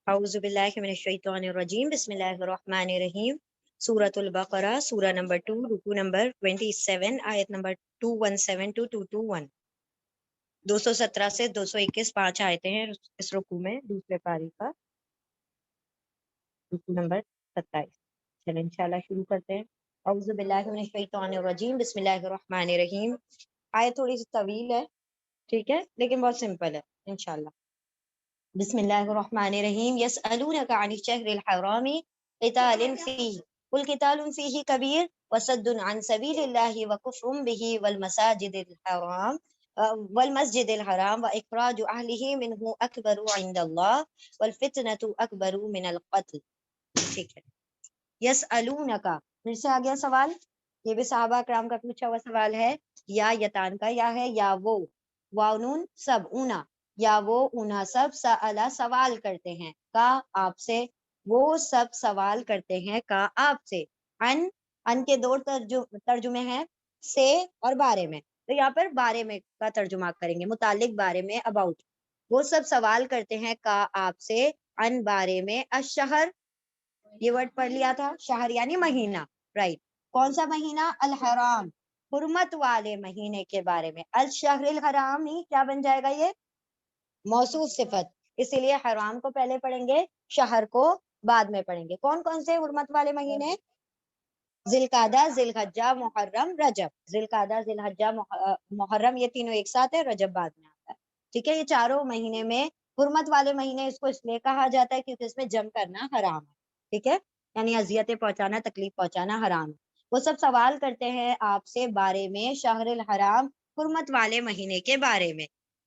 اعوذ باللہ من الشیطان الرجیم، بسم اللہ الرحمن الرحیم۔ سورۃ البقرہ، سورہ نمبر 2، رکوع نمبر 27، آیت نمبر 217 to 221۔ 217 سے 221 5 آیتیں ہیں اس رکوع میں، دوسرے پاری کا رکوع نمبر 27۔ چلیں انشاءاللہ شروع کرتے ہیں۔ اعوذ باللہ من الشیطان الرجیم، بسم اللہ الرحمن الرحیم۔ آیت تھوڑی سی طویل ہے، ٹھیک ہے، لیکن بہت سمپل ہے انشاءاللہ۔ بسم اللہ الرحمن الرحیم۔ یسألونک عن الشہر الحرام قتال فیہ قل قتال فیہ کبیر وصد عن سبیل اللہ وکفر بہ والمسجد الحرام واخراج اہلہ منہ اکبر عند اللہ والفتنۃ اکبر من القتل۔ ٹھیک ہے، یسألونک، پھر سے آ گیا سوال، یہ بھی صحابہ کرام کا پوچھا ہوا سوال ہے۔ یا یتان کا یا ہے، یا وہ، واؤنون سب، اونا، یا وہ اونا سب، سألا سوال کرتے ہیں، کا آپ سے، وہ سب سوال کرتے ہیں کا آپ سے، ان کے دو ترجمے ہیں، سے اور بارے میں، تو یہاں پر بارے میں کا ترجمہ کریں گے، متعلق بارے میں، اباؤٹ۔ وہ سب سوال کرتے ہیں کا آپ سے، ان بارے میں، الشہر، یہ ورڈ پڑھ لیا تھا، شہر یعنی مہینہ، رائٹ، کون سا مہینہ؟ الحرام، حرمت والے مہینے کے بارے میں۔ الشہر الحرام ہی کیا بن جائے گا؟ یہ موصوف صفت، اسی لیے حرام کو پہلے پڑھیں گے، شہر کو بعد میں پڑھیں گے۔ کون کون سے حرمت والے مہینے؟ ذوالقعدہ، ذی الحجہ، محرم، رجب۔ ذوالقعدہ، ذی الحجہ، محرم، یہ تینوں ایک ساتھ ہے، رجب بعد میں آتا ہے، ٹھیک ہے۔ یہ چاروں مہینے میں حرمت والے مہینے، اس کو اس لیے کہا جاتا ہے کیونکہ اس میں جنگ کرنا حرام ہے، ٹھیک ہے، یعنی اذیتیں پہنچانا، تکلیف پہنچانا حرام ہے۔ وہ سب سوال کرتے ہیں آپ سے بارے میں، شہر الحرام، حرمت والے مہینے کے بارے میں۔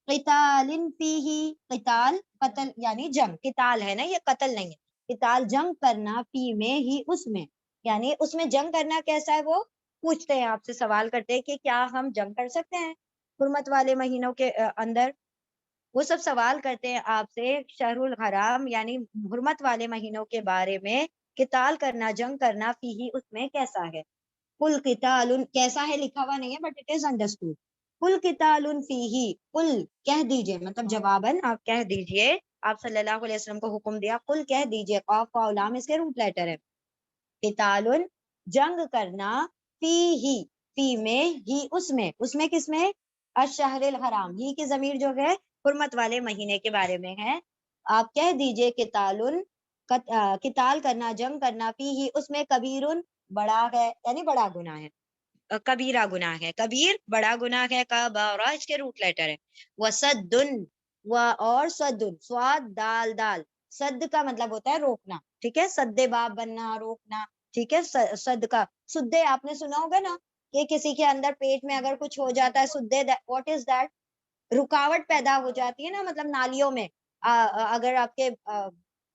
قتال فیہ، قتال قتل یعنی جنگ، قتال ہے نا، یہ قتل نہیں ہے، قتال جنگ کرنا، فی میں ہی اس میں، یعنی اس میں جنگ کرنا کیسا ہے، وہ پوچھتے ہیں آپ سے، سوال کرتے ہیں کہ کیا ہم جنگ کر سکتے ہیں حرمت والے مہینوں کے اندر۔ وہ سب سوال کرتے ہیں آپ سے شہر الحرام یعنی حرمت والے مہینوں کے بارے میں، قتال کرنا، جنگ کرنا، فیہ اس میں کیسا ہے۔ قل قتال، کیسا ہے لکھا ہوا نہیں ہے بٹ اٹ از انڈرسٹوڈ۔ قل قتال فیہ، قل کہہ دیجئے، مطلب جواباً آپ کہہ دیجئے، آپ صلی اللہ علیہ وسلم کو حکم دیا، قل کہہ دیجئے، قاف واو لام اس کے روٹ لیٹر ہے، قتال جنگ کرنا، فیہ فی میں ہی اس میں، اس میں کس میں؟ الشہر الحرام، ہی کی ضمیر جو ہے حرمت والے مہینے کے بارے میں ہے۔ آپ کہہ دیجئے قتال، قتال کرنا، جنگ کرنا، فیہ اس میں، کبیر بڑا ہے یعنی بڑا گناہ ہے، کبیرہ گناہ ہے، کبیر بڑا گناہ ہے، کبارہ اس کے روٹ لیٹر ہے۔ وصد، و اور صد، سواد دال دال، صد کا مطلب ہوتا ہے روکنا، ٹھیک ہے، سد باب بننا، روکنا، ٹھیک ہے۔ صد کا سدے آپ نے سنا ہوگا نا، کہ کسی کے اندر پیٹ میں اگر کچھ ہو جاتا ہے، سدے، واٹ از دیٹ؟ رکاوٹ پیدا ہو جاتی ہے نا، مطلب نالیوں میں اگر آپ کے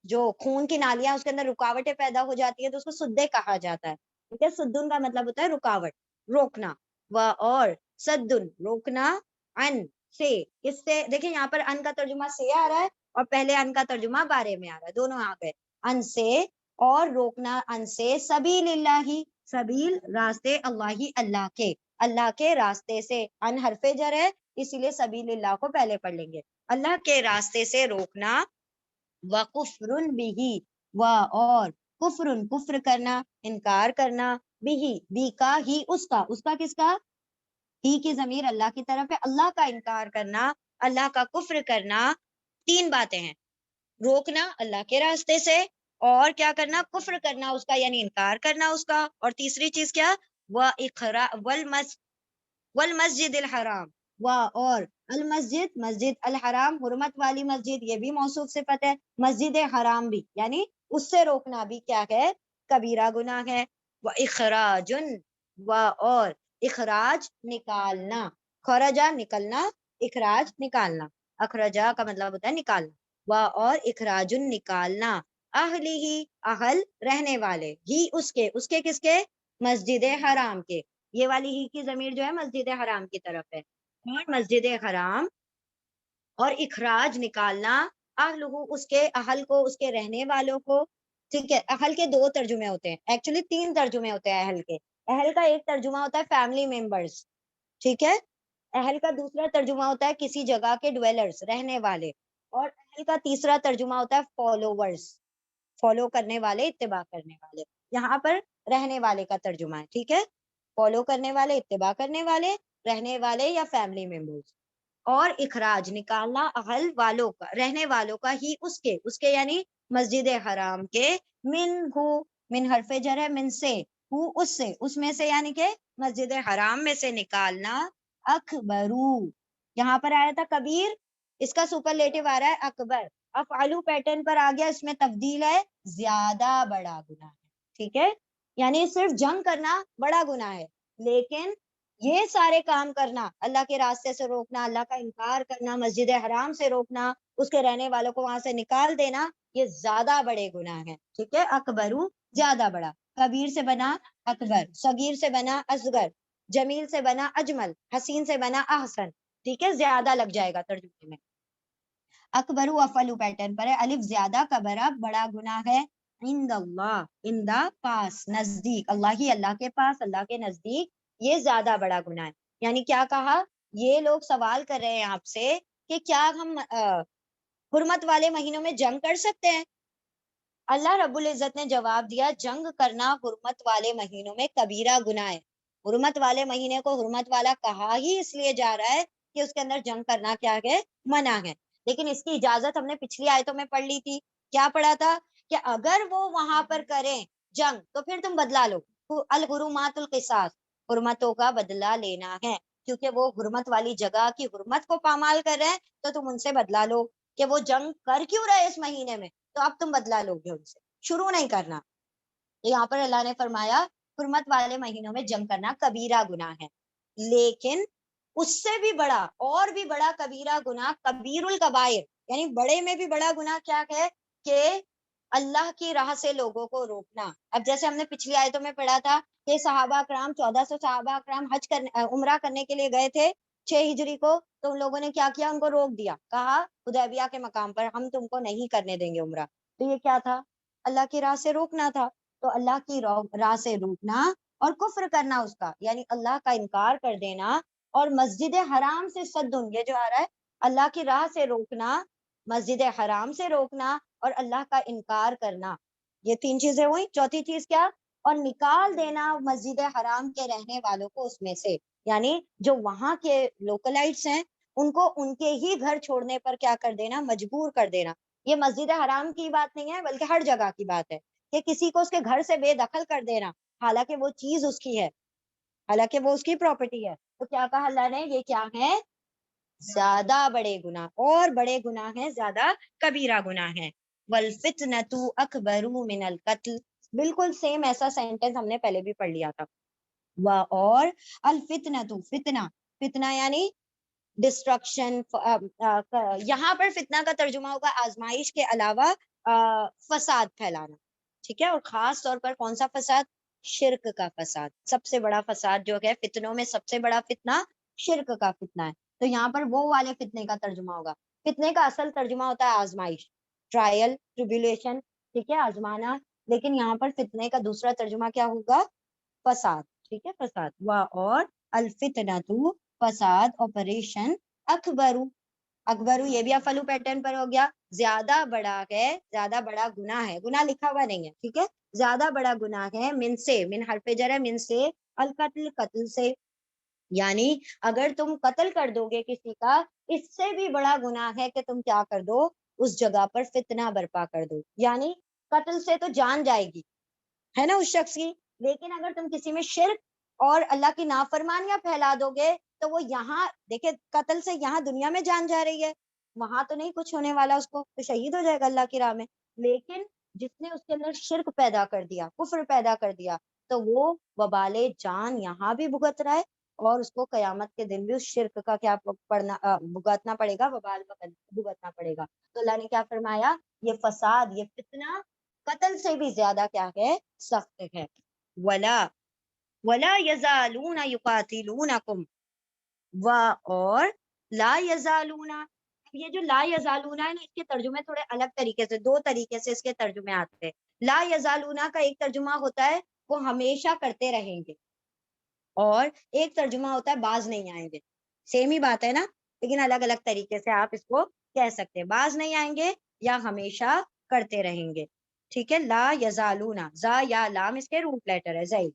جو خون کی نالیاں اس کے اندر رکاوٹیں پیدا ہو جاتی ہے تو اس کو سدے کہا جاتا ہے، ٹھیک ہے۔ سدن کا مطلب ہوتا ہے رکاوٹ، روکنا، و اور صدن روکنا، ان سے، اس سے، دیکھیں یہاں پر ان کا ترجمہ سے آ رہا ہے اور پہلے ان کا ترجمہ بارے میں آ رہا ہے، دونوں آ گئے، ان سے اور روکنا، ان سے، سبیل اللہ، سبیل راستے، اللہ کے راستے سے، ان حرف جر ہے اسی لیے سبیل اللہ کو پہلے پڑھ لیں گے، اللہ کے راستے سے روکنا، وکفر بھی، و اور کفر کفر کرنا، انکار کرنا، بھی کا ہی اس کا کس کا؟ ہی کی ضمیر اللہ کی طرف ہے، اللہ کا انکار کرنا، اللہ کا کفر کرنا۔ تین باتیں ہیں، روکنا اللہ کے راستے سے، اور کیا کرنا؟ کفر کرنا اس کا یعنی انکار کرنا اس کا، اور تیسری چیز کیا؟ والمسجد الحرام، و اور المسجد، مسجد، الحرام حرمت والی مسجد، یہ بھی موصوف صفت ہے، مسجد حرام بھی، یعنی اس سے روکنا بھی کیا ہے؟ کبیرہ گناہ ہے۔ واخراج، و اور اخراج نکالنا، خرجا نکلنا، اخراج نکالنا، اخرجا کا مطلب ہوتا ہے نکالنا، و اور اخراج نکالنا، اہلی ہی اہل رہنے والے، ہی اس کے کس کے؟ مسجد حرام کے، یہ والی ہی کی ضمیر جو ہے مسجد حرام کی طرف ہے، اور مسجد حرام، اور اخراج نکالنا، اہلہ اس کے، اہل کو، اس کے رہنے والوں کو، ٹھیک ہے۔ اہل کے دو ترجمے ہوتے ہیں، ایکچولی تین ترجمے ہوتے ہیں اہل کے۔ اہل کا ایک ترجمہ ہوتا ہے فیملی ممبرس، ٹھیک ہے۔ اہل کا دوسرا ترجمہ ہوتا ہے کسی جگہ کے ڈویلرز، رہنے والے، اور اہل کا تیسرا ترجمہ ہوتا ہے فالوورز، فالو کرنے والے، اتباع کرنے والے. یہاں پر رہنے والے کا ترجمہ ہے. ٹھیک ہے، فالو کرنے والے، اتباع کرنے والے، رہنے والے یا فیملی ممبرز. اور اخراج نکالنا اہل والوں کا، رہنے والوں کا ہی، اس کے یعنی مسجد حرام کے، من حرف جر ہے، من سے، اس میں سے یعنی کہ مسجد حرام میں سے نکالنا، اکبرو، یہاں پر آیا تھا کبیر، اس کا سپرلیٹو آ رہا ہے اکبر. افعلو پیٹرن پر آ گیا، اس میں تبدیل ہے، زیادہ بڑا گناہ ہے. ٹھیک ہے، یعنی صرف جنگ کرنا بڑا گناہ ہے، لیکن یہ سارے کام کرنا، اللہ کے راستے سے روکنا، اللہ کا انکار کرنا، مسجد حرام سے روکنا، اس کے رہنے والوں کو وہاں سے نکال دینا، یہ زیادہ بڑے گناہ ہیں. ٹھیک ہے، اکبرو زیادہ بڑا، کبیر سے بنا اکبر، صغیر سے بنا اصغر، جمیل سے بنا اجمل، حسین سے بنا احسن. ٹھیک ہے، زیادہ لگ جائے گا ترجمے میں. اکبرو افلو پیٹرن پر ہے، الف زیادہ، کبرا بڑا گناہ ہے، عند اللہ، اندا پاس، نزدیک، اللہ ہی، اللہ کے پاس، اللہ کے نزدیک یہ زیادہ بڑا گناہ ہے. یعنی کیا کہا، یہ لوگ سوال کر رہے ہیں آپ سے کہ کیا ہم حرمت والے مہینوں میں جنگ کر سکتے ہیں؟ اللہ رب العزت نے جواب دیا، جنگ کرنا حرمت والے مہینوں میں کبیرہ گناہ ہے. حرمت والے مہینے کو حرمت والا کہا ہی اس لیے جا رہا ہے کہ اس کے اندر جنگ کرنا کیا ہے، منع ہے. لیکن اس کی اجازت ہم نے پچھلی آیتوں میں پڑھ لی تھی. کیا پڑھا تھا کہ اگر وہ وہاں پر کریں جنگ تو پھر تم بدلا لو. الحرمات القصاص، حرمتوں کا بدلہ لینا ہے، کیونکہ وہ حرمت والی جگہ کی حرمت کو پامال کر رہے ہیں تو تم ان سے بدلا لو. کہ وہ جنگ کر کیوں رہے اس مہینے میں، تو اب تم بدلا لو گے ان سے، شروع نہیں کرنا. یہاں پر اللہ نے فرمایا حرمت والے مہینوں میں جنگ کرنا کبیرہ گناہ ہے، لیکن اس سے بھی بڑا، اور بھی بڑا کبیرہ گناہ، کبیر الکبائر، یعنی بڑے میں بھی بڑا گناہ کیا ہے کہ اللہ کی راہ سے لوگوں کو روکنا. اب جیسے ہم نے پچھلی آیتوں میں پڑھا تھا کہ صحابہ اکرام 1400 صحابہ اکرام حج کرنے، عمرہ کرنے کے لیے گئے تھے 6 ہجری کو، تو ان لوگوں نے کیا کیا، ان کو روک دیا، کہا حدیبیہ کے مقام پر ہم تم کو نہیں کرنے دیں گے عمرہ. تو یہ کیا تھا، اللہ کی راہ سے روکنا تھا. تو اللہ کی راہ سے روکنا اور کفر کرنا اس کا، یعنی اللہ کا انکار کر دینا، اور مسجد حرام سے صدن، یہ جو آ رہا ہے، اللہ کی راہ سے روکنا، مسجد حرام سے روکنا اور اللہ کا انکار کرنا، یہ 3 چیزیں ہوئی. چوتھی چیز کیا، اور نکال دینا مسجد حرام کے رہنے والوں کو اس میں سے، یعنی جو وہاں کے لوکلائٹس ہیں ان کو ان کے ہی گھر چھوڑنے پر کیا کر دینا، مجبور کر دینا. یہ مسجد حرام کی بات نہیں ہے بلکہ ہر جگہ کی بات ہے کہ کسی کو اس کے گھر سے بے دخل کر دینا، حالانکہ وہ چیز اس کی ہے، حالانکہ وہ اس کی پراپرٹی ہے. تو کیا کہا اللہ نے، یہ کیا ہے، زیادہ بڑے گناہ، اور بڑے گناہ ہیں، زیادہ کبیرہ گناہ ہیں. والفتنۃ اکبر من القتل، بالکل سیم ایسا سینٹنس ہم نے پہلے بھی پڑھ لیا تھا. اور الفتنۃ، فتنہ، فتنہ یعنی ڈسٹرکشن. یہاں پر فتنہ کا ترجمہ ہوگا آزمائش کے علاوہ فساد پھیلانا. ٹھیک ہے، اور خاص طور پر کون سا فساد، شرک کا فساد. سب سے بڑا فساد جو ہے فتنوں میں، سب سے بڑا فتنہ شرک کا فتنہ ہے. تو یہاں پر وہ والے فتنے کا ترجمہ ہوگا. فتنے کا اصل ترجمہ ہوتا ہے آزمائش، ٹرائل، ٹریبیولیشن. ٹھیک ہے، آزمانا. لیکن یہاں پر فتنے کا دوسرا ترجمہ کیا ہوگا، فساد. ٹھیک ہے، فساد. اور الفتنۃ، فساد، آپریشن، اکبرو، اکبرو یہ بھی افعلو پیٹرن پر ہو گیا، زیادہ بڑا ہے، زیادہ بڑا گناہ ہے، گناہ لکھا ہوا نہیں ہے. ٹھیک ہے، زیادہ بڑا گناہ ہے، من سے، من حرف جر ہے، من سے، القتل، قتل سے. یعنی اگر تم قتل کر دو گے کسی کا، اس سے بھی بڑا گناہ ہے کہ تم کیا کر دو، اس جگہ پر فتنہ برپا کر دو. یعنی قتل سے تو جان جائے گی، ہے نا، اس شخص کی، لیکن اگر تم کسی میں شرک اور اللہ کی نافرمانیاں پھیلا دو گے تو وہ یہاں دیکھیں، قتل سے یہاں دنیا میں جان جا رہی ہے، وہاں تو نہیں کچھ ہونے والا، اس کو تو شہید ہو جائے گا اللہ کی راہ میں. لیکن جس نے اس کے اندر شرک پیدا کر دیا، کفر پیدا کر دیا، تو وہ وبال جان یہاں بھی بھگت رہا ہے، اور اس کو قیامت کے دن بھی اس شرک کا کیا بھگتنا پڑے گا، وبال بھگتنا پڑے گا. تو اللہ نے کیا فرمایا، یہ فساد، یہ فتنہ قتل سے بھی زیادہ کیا ہے، سخت ہے. ولا یزالون یقاتلونکم، اور لا یزالون. یہ جو لا یزالون ہے نا، اس کے ترجمے تھوڑے الگ طریقے سے، 2 طریقے سے اس کے ترجمے آتے ہیں. لا یزالون کا ایک ترجمہ ہوتا ہے وہ ہمیشہ کرتے رہیں گے، اور ایک ترجمہ ہوتا ہے باز نہیں آئیں گے. سیم ہی بات ہے نا، لیکن الگ الگ طریقے سے آپ اس کو کہہ سکتے، باز نہیں آئیں گے یا ہمیشہ کرتے رہیں گے. ٹھیک ہے. لا یزالون، زا یا لام اس کے روٹ لیٹر ہے زئی.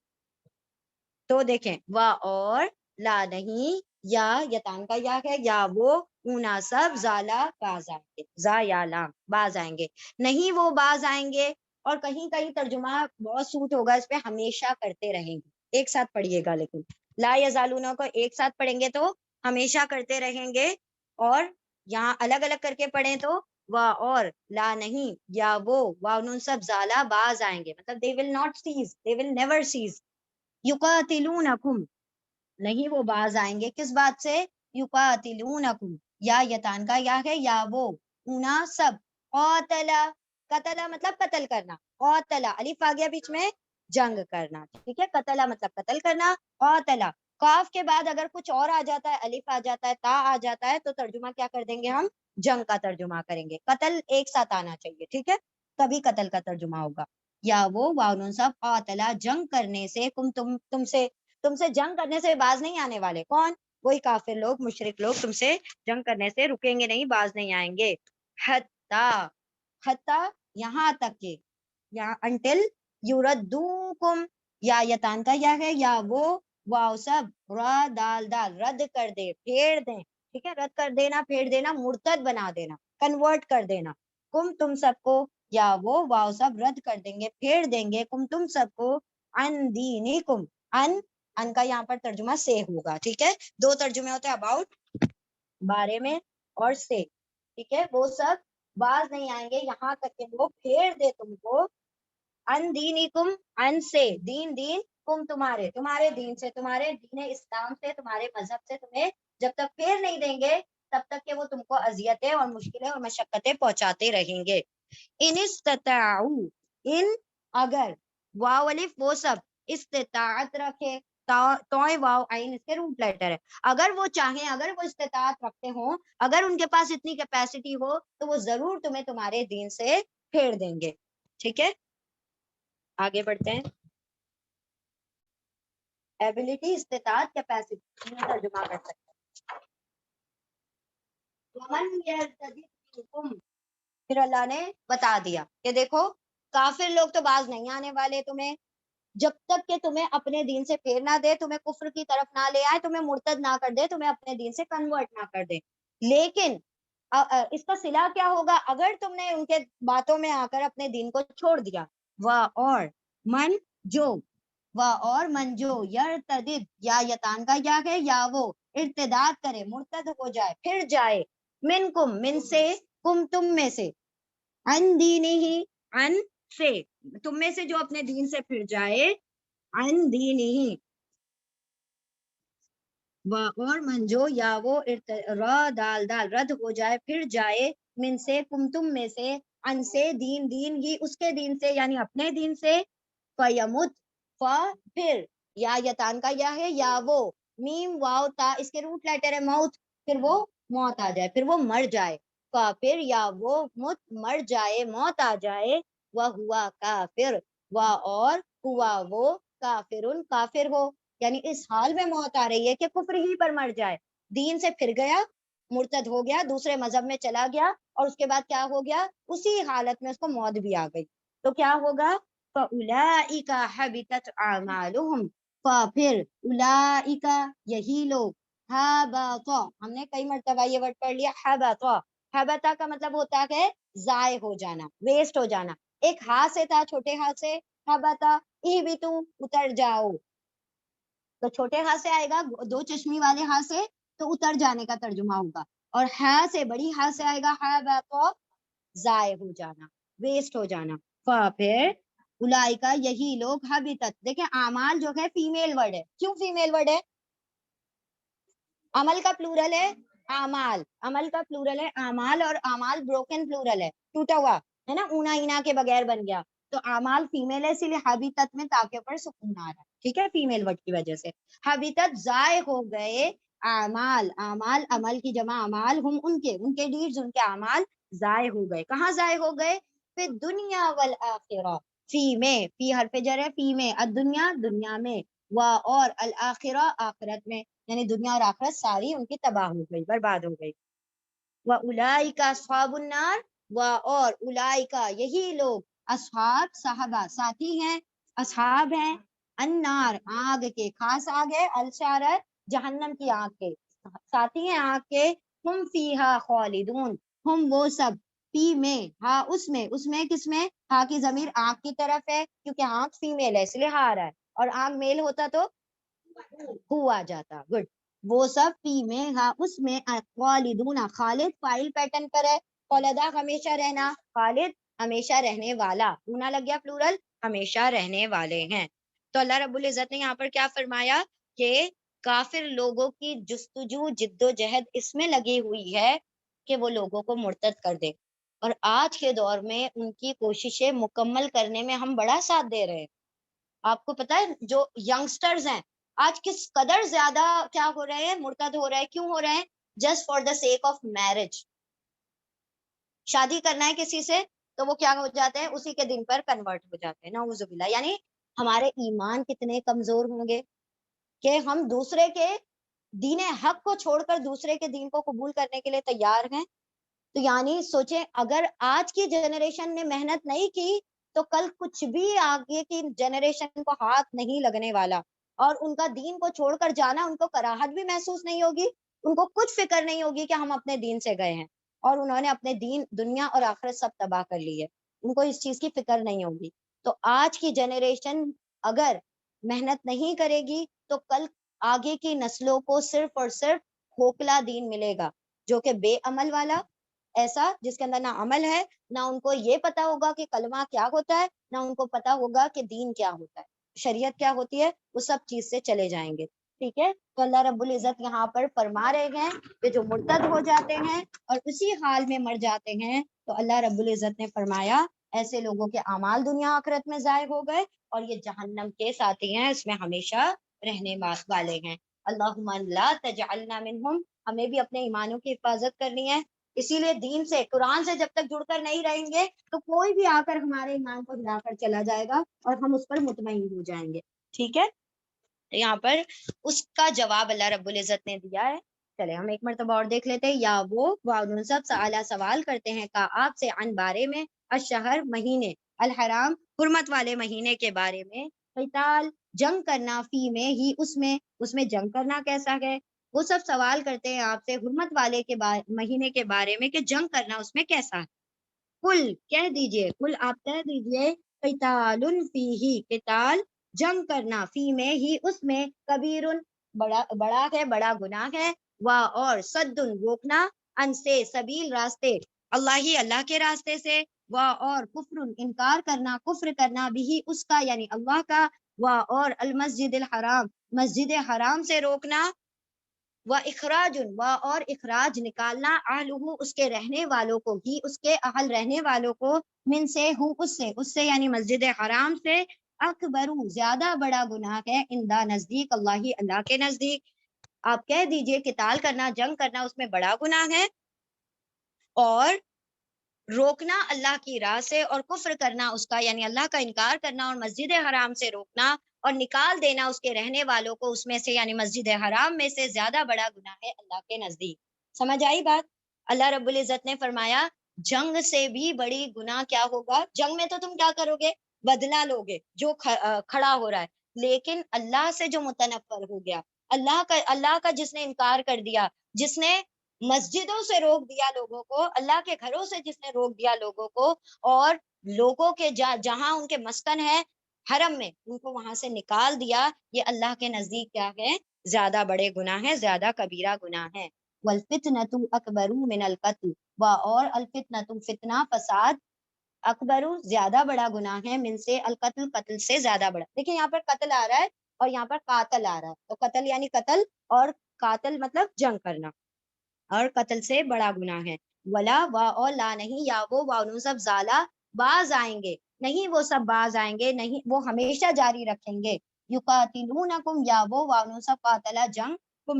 تو دیکھیں و اور لا نہیں، یا یتان کا یا ہے، یا وہ اونا سب زالا باز آئیں گے، زا یا لام باز آئیں گے. نہیں وہ باز آئیں گے، اور کہیں کہیں ترجمہ بہت سوٹ ہوگا اس پہ ہمیشہ کرتے رہیں گے. ایک ساتھ پڑھیے گا، لیکن لا یزالون کو ایک ساتھ پڑھیں گے تو ہمیشہ کرتے رہیں گے، اور یہاں الگ الگ کر کے پڑھیں تو و اور لا نہیں یا وہ واؤن سب زالا باز آئیں گے، مطلب they will not cease, they will never cease. یقاتلونکم، نہیں وہ باز آئیں گے کس بات سے؟ یقاتلونکم، یا یتان کا یا ہے، یا وہ اونا سب. قاتلا، قتلا مطلب قتل کرنا، قاتلا الف آ گیا بیچ میں، جنگ کرنا. ٹھیک ہے. قتلا مطلب قتل کرنا. قاتلا کاف کے بعد اگر کچھ اور آ جاتا ہے، الف آ جاتا ہے، تا آ جاتا ہے، تو ترجمہ کیا کر دیں گے ہم؟ جنگ کا ترجمہ کریں گے. قتل ایک ساتھ آنا چاہیے. ٹھیک ہے. تبھی قتل کا ترجمہ ہوگا. یا وہ واؤن صاحب قاتلا جنگ کرنے سے، تم سے جنگ کرنے سے باز نہیں آنے والے. کون؟ وہی کافر لوگ، مشرک لوگ تم سے جنگ کرنے سے رکیں گے نہیں، باز نہیں آئیں گے. حتی، حتی یہاں تک کہ، یہاں انٹل یردوکم، یا یتان کا یا ہے، یا وہ واو سب را دال دال رد کر دے، پھیر دیں. ٹھیک ہے. رد کر دینا، پھیر دینا، مرتد بنا دینا، کنورٹ کر دینا. کم تم سب کو، یا وہ واو سب رد کر دیں گے، پھیر دیں گے، کم تم سب کو، ان دینکم، ان کا یہاں پر ترجمہ سے ہوگا. ٹھیک ہے. دو ترجمے ہوتے ہیں، اباؤٹ بارے میں اور سے. ٹھیک ہے. وہ سب باز نہیں آئیں گے یہاں تک کہ وہ پھیر دے تم کو، ان دینکم، ان سے، دین دین، کم تمہارے، تمہارے دین سے، تمہارے دین اسلام سے، تمہارے مذہب سے تمہیں جب تک پھیر نہیں دیں گے تب تک کہ وہ تم کو اذیتیں اور مشکلیں اور مشقتیں پہنچاتے رہیں گے. ان استطاعو، ان اگر، واو الف وہ سب، استطاعت رکھے، توئے واو عین اس کے روٹ لیٹر ہے. اگر وہ چاہیں، اگر وہ استطاعت رکھتے ہوں، اگر ان کے پاس اتنی کیپیسٹی ہو، تو وہ ضرور تمہیں تمہارے دین سے پھیر دیں گے. ٹھیک ہے. آگے بڑھتے ہیں. ایبلٹی، استطاعت، کیپیسٹی ترجمہ کر سکتے ہیں. ومن یرتد منکم، پھر اللہ نے بتا دیا کہ دیکھو کافر لوگ تو باز نہیں آنے والے تمہیں، جب تک کہ تمہیں اپنے دین سے پھیر نہ دے، تمہیں کفر کی طرف نہ لے آئے، تمہیں مرتد نہ کر دے، تمہیں اپنے دین سے کنورٹ نہ کر دے. لیکن اس کا صلہ کیا ہوگا؟ اگر تم نے ان کے باتوں میں آ کر اپنے دین کو چھوڑ دیا. اور من جو، اور من جو یرتدد، یا یتان کا یا ہے، یا وہ ارتداد کرے، مرتد ہو جائے، پھر جائے، منکم من سے، کم تم میں سے، ان دینی ہی، ان سے، تم میں سے جو اپنے دین سے پھر جائے، ان دینی ہی، اور من جو، یا وہ را دال دال رد ہو جائے، پھر جائے، من سے، کم تم میں سے، ان سے، دین دین ہی اس کے دین سے، یعنی اپنے دین سے، فیمت، پھر، یا یتان کا یا ہے، یا وہ میم واو تا اس کے روٹ لیٹر ہے موت، پھر وہ موت آ جائے، پھر وہ مر جائے. پھر یا وہ مر جائے، موت آ جائے، وہ ہوا کافر، اور ہوا وہ کافرن کافر ہو، یعنی اس حال میں موت آ رہی ہے کہ کفر ہی پر مر جائے، دین سے پھر گیا، مرتد ہو گیا، دوسرے مذہب میں چلا گیا، اور اس کے بعد کیا ہو گیا؟ اسی حالت میں اس کو موت بھی آ گئی. تو کیا ہوگا؟ فَأُولَئِكَ حَبِطَتْ أَعْمَالُهُمْ، پھر اولئک یہی لوگ، حبط، ہم نے کئی مرتبہ یہ ورڈ پڑھ لیا، حبط. حبط کا مطلب ہوتا ہے ضائع ہو جانا، ویسٹ ہو جانا. ایک ہاتھ سے تھا، چھوٹے ہاتھ سے، حبط اہبطوا، اتر جاؤ. تو چھوٹے ہاتھ سے آئے گا، دو چشمی والے ہاتھ سے، تو اتر جانے کا ترجمہ ہوگا. اور ہا سے، بڑی ہاتھ سے آئے گا، حبط، ضائع ہو جانا، ویسٹ ہو جانا. پھر اولئکا یہی لوگ، حبطت، دیکھیں اعمال جو ہے فیمیل ورڈ ہے. کیوں فیمیل ورڈ ہے؟ عمل کا پلورل ہے اعمال، عمل کا پلورل ہے اعمال، اور اعمال بروکن پلورل ہے، ٹوٹا ہوا ہے نا، اونا اینا کے بغیر بن گیا. تو اعمال فیمیل ہے، اسی لیے حبطت میں تاکہ پر سکون آ رہا ہے. ٹھیک ہے. فیمیل ورڈ کی وجہ سے حبطت، ضائع ہو گئے، اعمال، اعمال عمل کی جمع اعمال، ہم ان کے ڈیڈز، ان کے اعمال ضائع ہو گئے. کہاں ضائع ہو گئے؟ فی دنیا والآخرہ، فی میں، فی حرف جر ہے، فی میں، الدنیا دنیا میں، اور الآخرہ آخرت میں، یعنی دنیا اور آخرت ساری ان کی تباہ ہو گئی، برباد ہو گئی. وَأُولَٰئِكَ أَصْحَابُ النَّارِ اور اولئکا یہی لوگ اصحاب صحابہ ساتھی ہیں، اصحاب ہیں النار آگ کے، خاص آگ ہے الشارت جہنم کی آگ کے، ساتھی ہیں آگ کے، ہم فیہا خالدون ہم وہ سب فی میں ہاں اس میں کس میں، ہاں کی ضمیر آگ کی طرف ہے کیونکہ آگ فیمیل ہے اس لیے ہاں آ رہا ہے، اور آگ میل ہوتا تو ہو آ جاتا، گڈ، وہ سب فی میں ہاں اس میں خالدون، خالد فائل پیٹرن پر ہے، خلدہ ہمیشہ رہنا، خالد ہمیشہ رہنے والا، اونا لگ گیا پلورل، ہمیشہ رہنے والے ہیں۔ تو اللہ رب العزت نے یہاں پر کیا فرمایا کہ کافر لوگوں کی جستجو جد و جہد اس میں لگی ہوئی ہے کہ وہ لوگوں کو مرتد کر دے، اور آج کے دور میں ان کی کوششیں مکمل کرنے میں ہم بڑا ساتھ دے رہے ہیں۔ آپ کو پتا ہے جو ینگسٹرز ہیں آج کس قدر زیادہ کیا ہو رہے ہیں، مرتد ہو رہے ہیں، کیوں ہو رہے ہیں؟ Just for the sake of marriage, شادی کرنا ہے کسی سے تو وہ کیا ہو جاتے ہیں، اسی کے دن پر کنورٹ ہو جاتے ہیں، نعوذ باللہ۔ یعنی ہمارے ایمان کتنے کمزور ہوں گے کہ ہم دوسرے کے دین حق کو چھوڑ کر دوسرے کے دین کو قبول کرنے کے لیے تیار ہیں۔ تو یعنی سوچیں اگر آج کی جنریشن نے محنت نہیں کی تو کل کچھ بھی آگے کی جنریشن کو ہاتھ نہیں لگنے والا، اور ان کا دین کو چھوڑ کر جانا ان کو کراہت بھی محسوس نہیں ہوگی، ان کو کچھ فکر نہیں ہوگی کہ ہم اپنے دین سے گئے ہیں، اور انہوں نے اپنے دین دنیا اور آخرت سب تباہ کر لی ہے، ان کو اس چیز کی فکر نہیں ہوگی۔ تو آج کی جنریشن اگر محنت نہیں کرے گی تو کل آگے کی نسلوں کو صرف اور صرف کھوکھلا دین ملے گا، جو کہ بے عمل والا، ایسا جس کے اندر نہ عمل ہے، نہ ان کو یہ پتا ہوگا کہ کلمہ کیا ہوتا ہے، نہ ان کو پتا ہوگا کہ دین کیا ہوتا ہے، شریعت کیا ہوتی ہے، وہ سب چیز سے چلے جائیں گے۔ ٹھیک ہے، تو اللہ رب العزت یہاں پر فرما رہے ہیں کہ جو مرتد ہو جاتے ہیں اور اسی حال میں مر جاتے ہیں تو اللہ رب العزت نے فرمایا ایسے لوگوں کے اعمال دنیا آخرت میں ضائع ہو گئے اور یہ جہنم کے ساتھی ہیں، اس میں ہمیشہ رہنے والے ہیں۔ اللہم لا تجعلنا منہم، ہمیں بھی اپنے ایمانوں کی حفاظت کرنی ہے، اسی لیے دین سے قرآن سے جب تک جڑ کر نہیں رہیں گے تو کوئی بھی آ کر ہمارے ایمان کو ہلا کر چلا جائے گا اور ہم اس پر مطمئن ہو جائیں گے۔ ٹھیک ہے، یہاں پر اس کا جواب اللہ رب العزت نے دیا ہے۔ چلے ہم ایک مرتبہ اور دیکھ لیتے ہیں، یا وہ سب اعلیٰ سوال کرتے ہیں کا آپ سے عن بارے میں، الشہر مہینے، الحرام حرمت والے مہینے کے بارے میں، قتال جنگ کرنا، فی میں ہی اس میں جنگ کرنا کیسا ہے، وہ سب سوال کرتے ہیں آپ سے حرمت والے کے مہینے کے بارے میں کہ جنگ کرنا اس میں کیسا ہے۔ کل کہہ دیجئے، کل آپ کہہ دیجئے، قتال فیہ، قتال جنگ کرنا، فی میں ہی اس میں، کبیر بڑا ہے، بڑا گناہ ہے، اور صد روکنا، ان سے سبیل راستے، اللہ کے راستے سے، اور کفر انکار کرنا، کفر کرنا بھی اس کا یعنی اللہ کا، اور المسجد الحرام مسجد حرام سے روکنا، اخراج اور اخراج نکالنا، اہلہ اس کے رہنے والوں کو ہی، اس کے اہل رہنے والوں کو، من سے ہوں اس سے یعنی مسجد حرام سے، اکبر زیادہ بڑا گناہ ہے، اندہ نزدیک اللہ کے نزدیک۔ آپ کہہ دیجئے قتال کرنا، جنگ کرنا اس میں بڑا گناہ ہے، اور روکنا اللہ کی راہ سے، اور کفر کرنا اس کا یعنی اللہ کا انکار کرنا اور مسجد حرام سے روکنا اور نکال دینا اس کے رہنے والوں کو اس میں سے یعنی مسجد حرام میں سے، زیادہ بڑا گناہ ہے اللہ کے نزدیک۔ سمجھ آئی بات؟ اللہ رب العزت نے فرمایا جنگ سے بھی بڑی گناہ کیا ہوگا، جنگ میں تو تم کیا کرو گے، بدلہ لوگے جو کھڑا ہو رہا ہے، لیکن اللہ سے جو متنفر ہو گیا، اللہ کا جس نے انکار کر دیا، جس نے مسجدوں سے روک دیا لوگوں کو، اللہ کے گھروں سے جس نے روک دیا لوگوں کو، اور لوگوں کے جہاں ان کے مسکن ہے حرم میں ان کو وہاں سے نکال دیا، یہ اللہ کے نزدیک کیا ہے، زیادہ بڑے گناہ ہے، زیادہ کبیرہ گناہ ہے۔ والفتنۃ اکبر من القتل، اور الفتنۃ فتنہ فساد، اکبر زیادہ بڑا گناہ ہے، من سے القتل قتل سے زیادہ بڑا۔ دیکھیں یہاں پر قتل آ رہا ہے اور یہاں پر قاتل آ رہا ہے، تو قتل یعنی قتل، اور قاتل مطلب جنگ کرنا، اور قتل سے بڑا گناہ ہے۔ ولا اور لا نہیں، یا وہ سب زالا باز آئیں گے، نہیں وہ سب باز آئیں گے، نہیں وہ ہمیشہ جاری رکھیں گے، یقاتلونکم، یا وہ سب قاتلہ جنگ،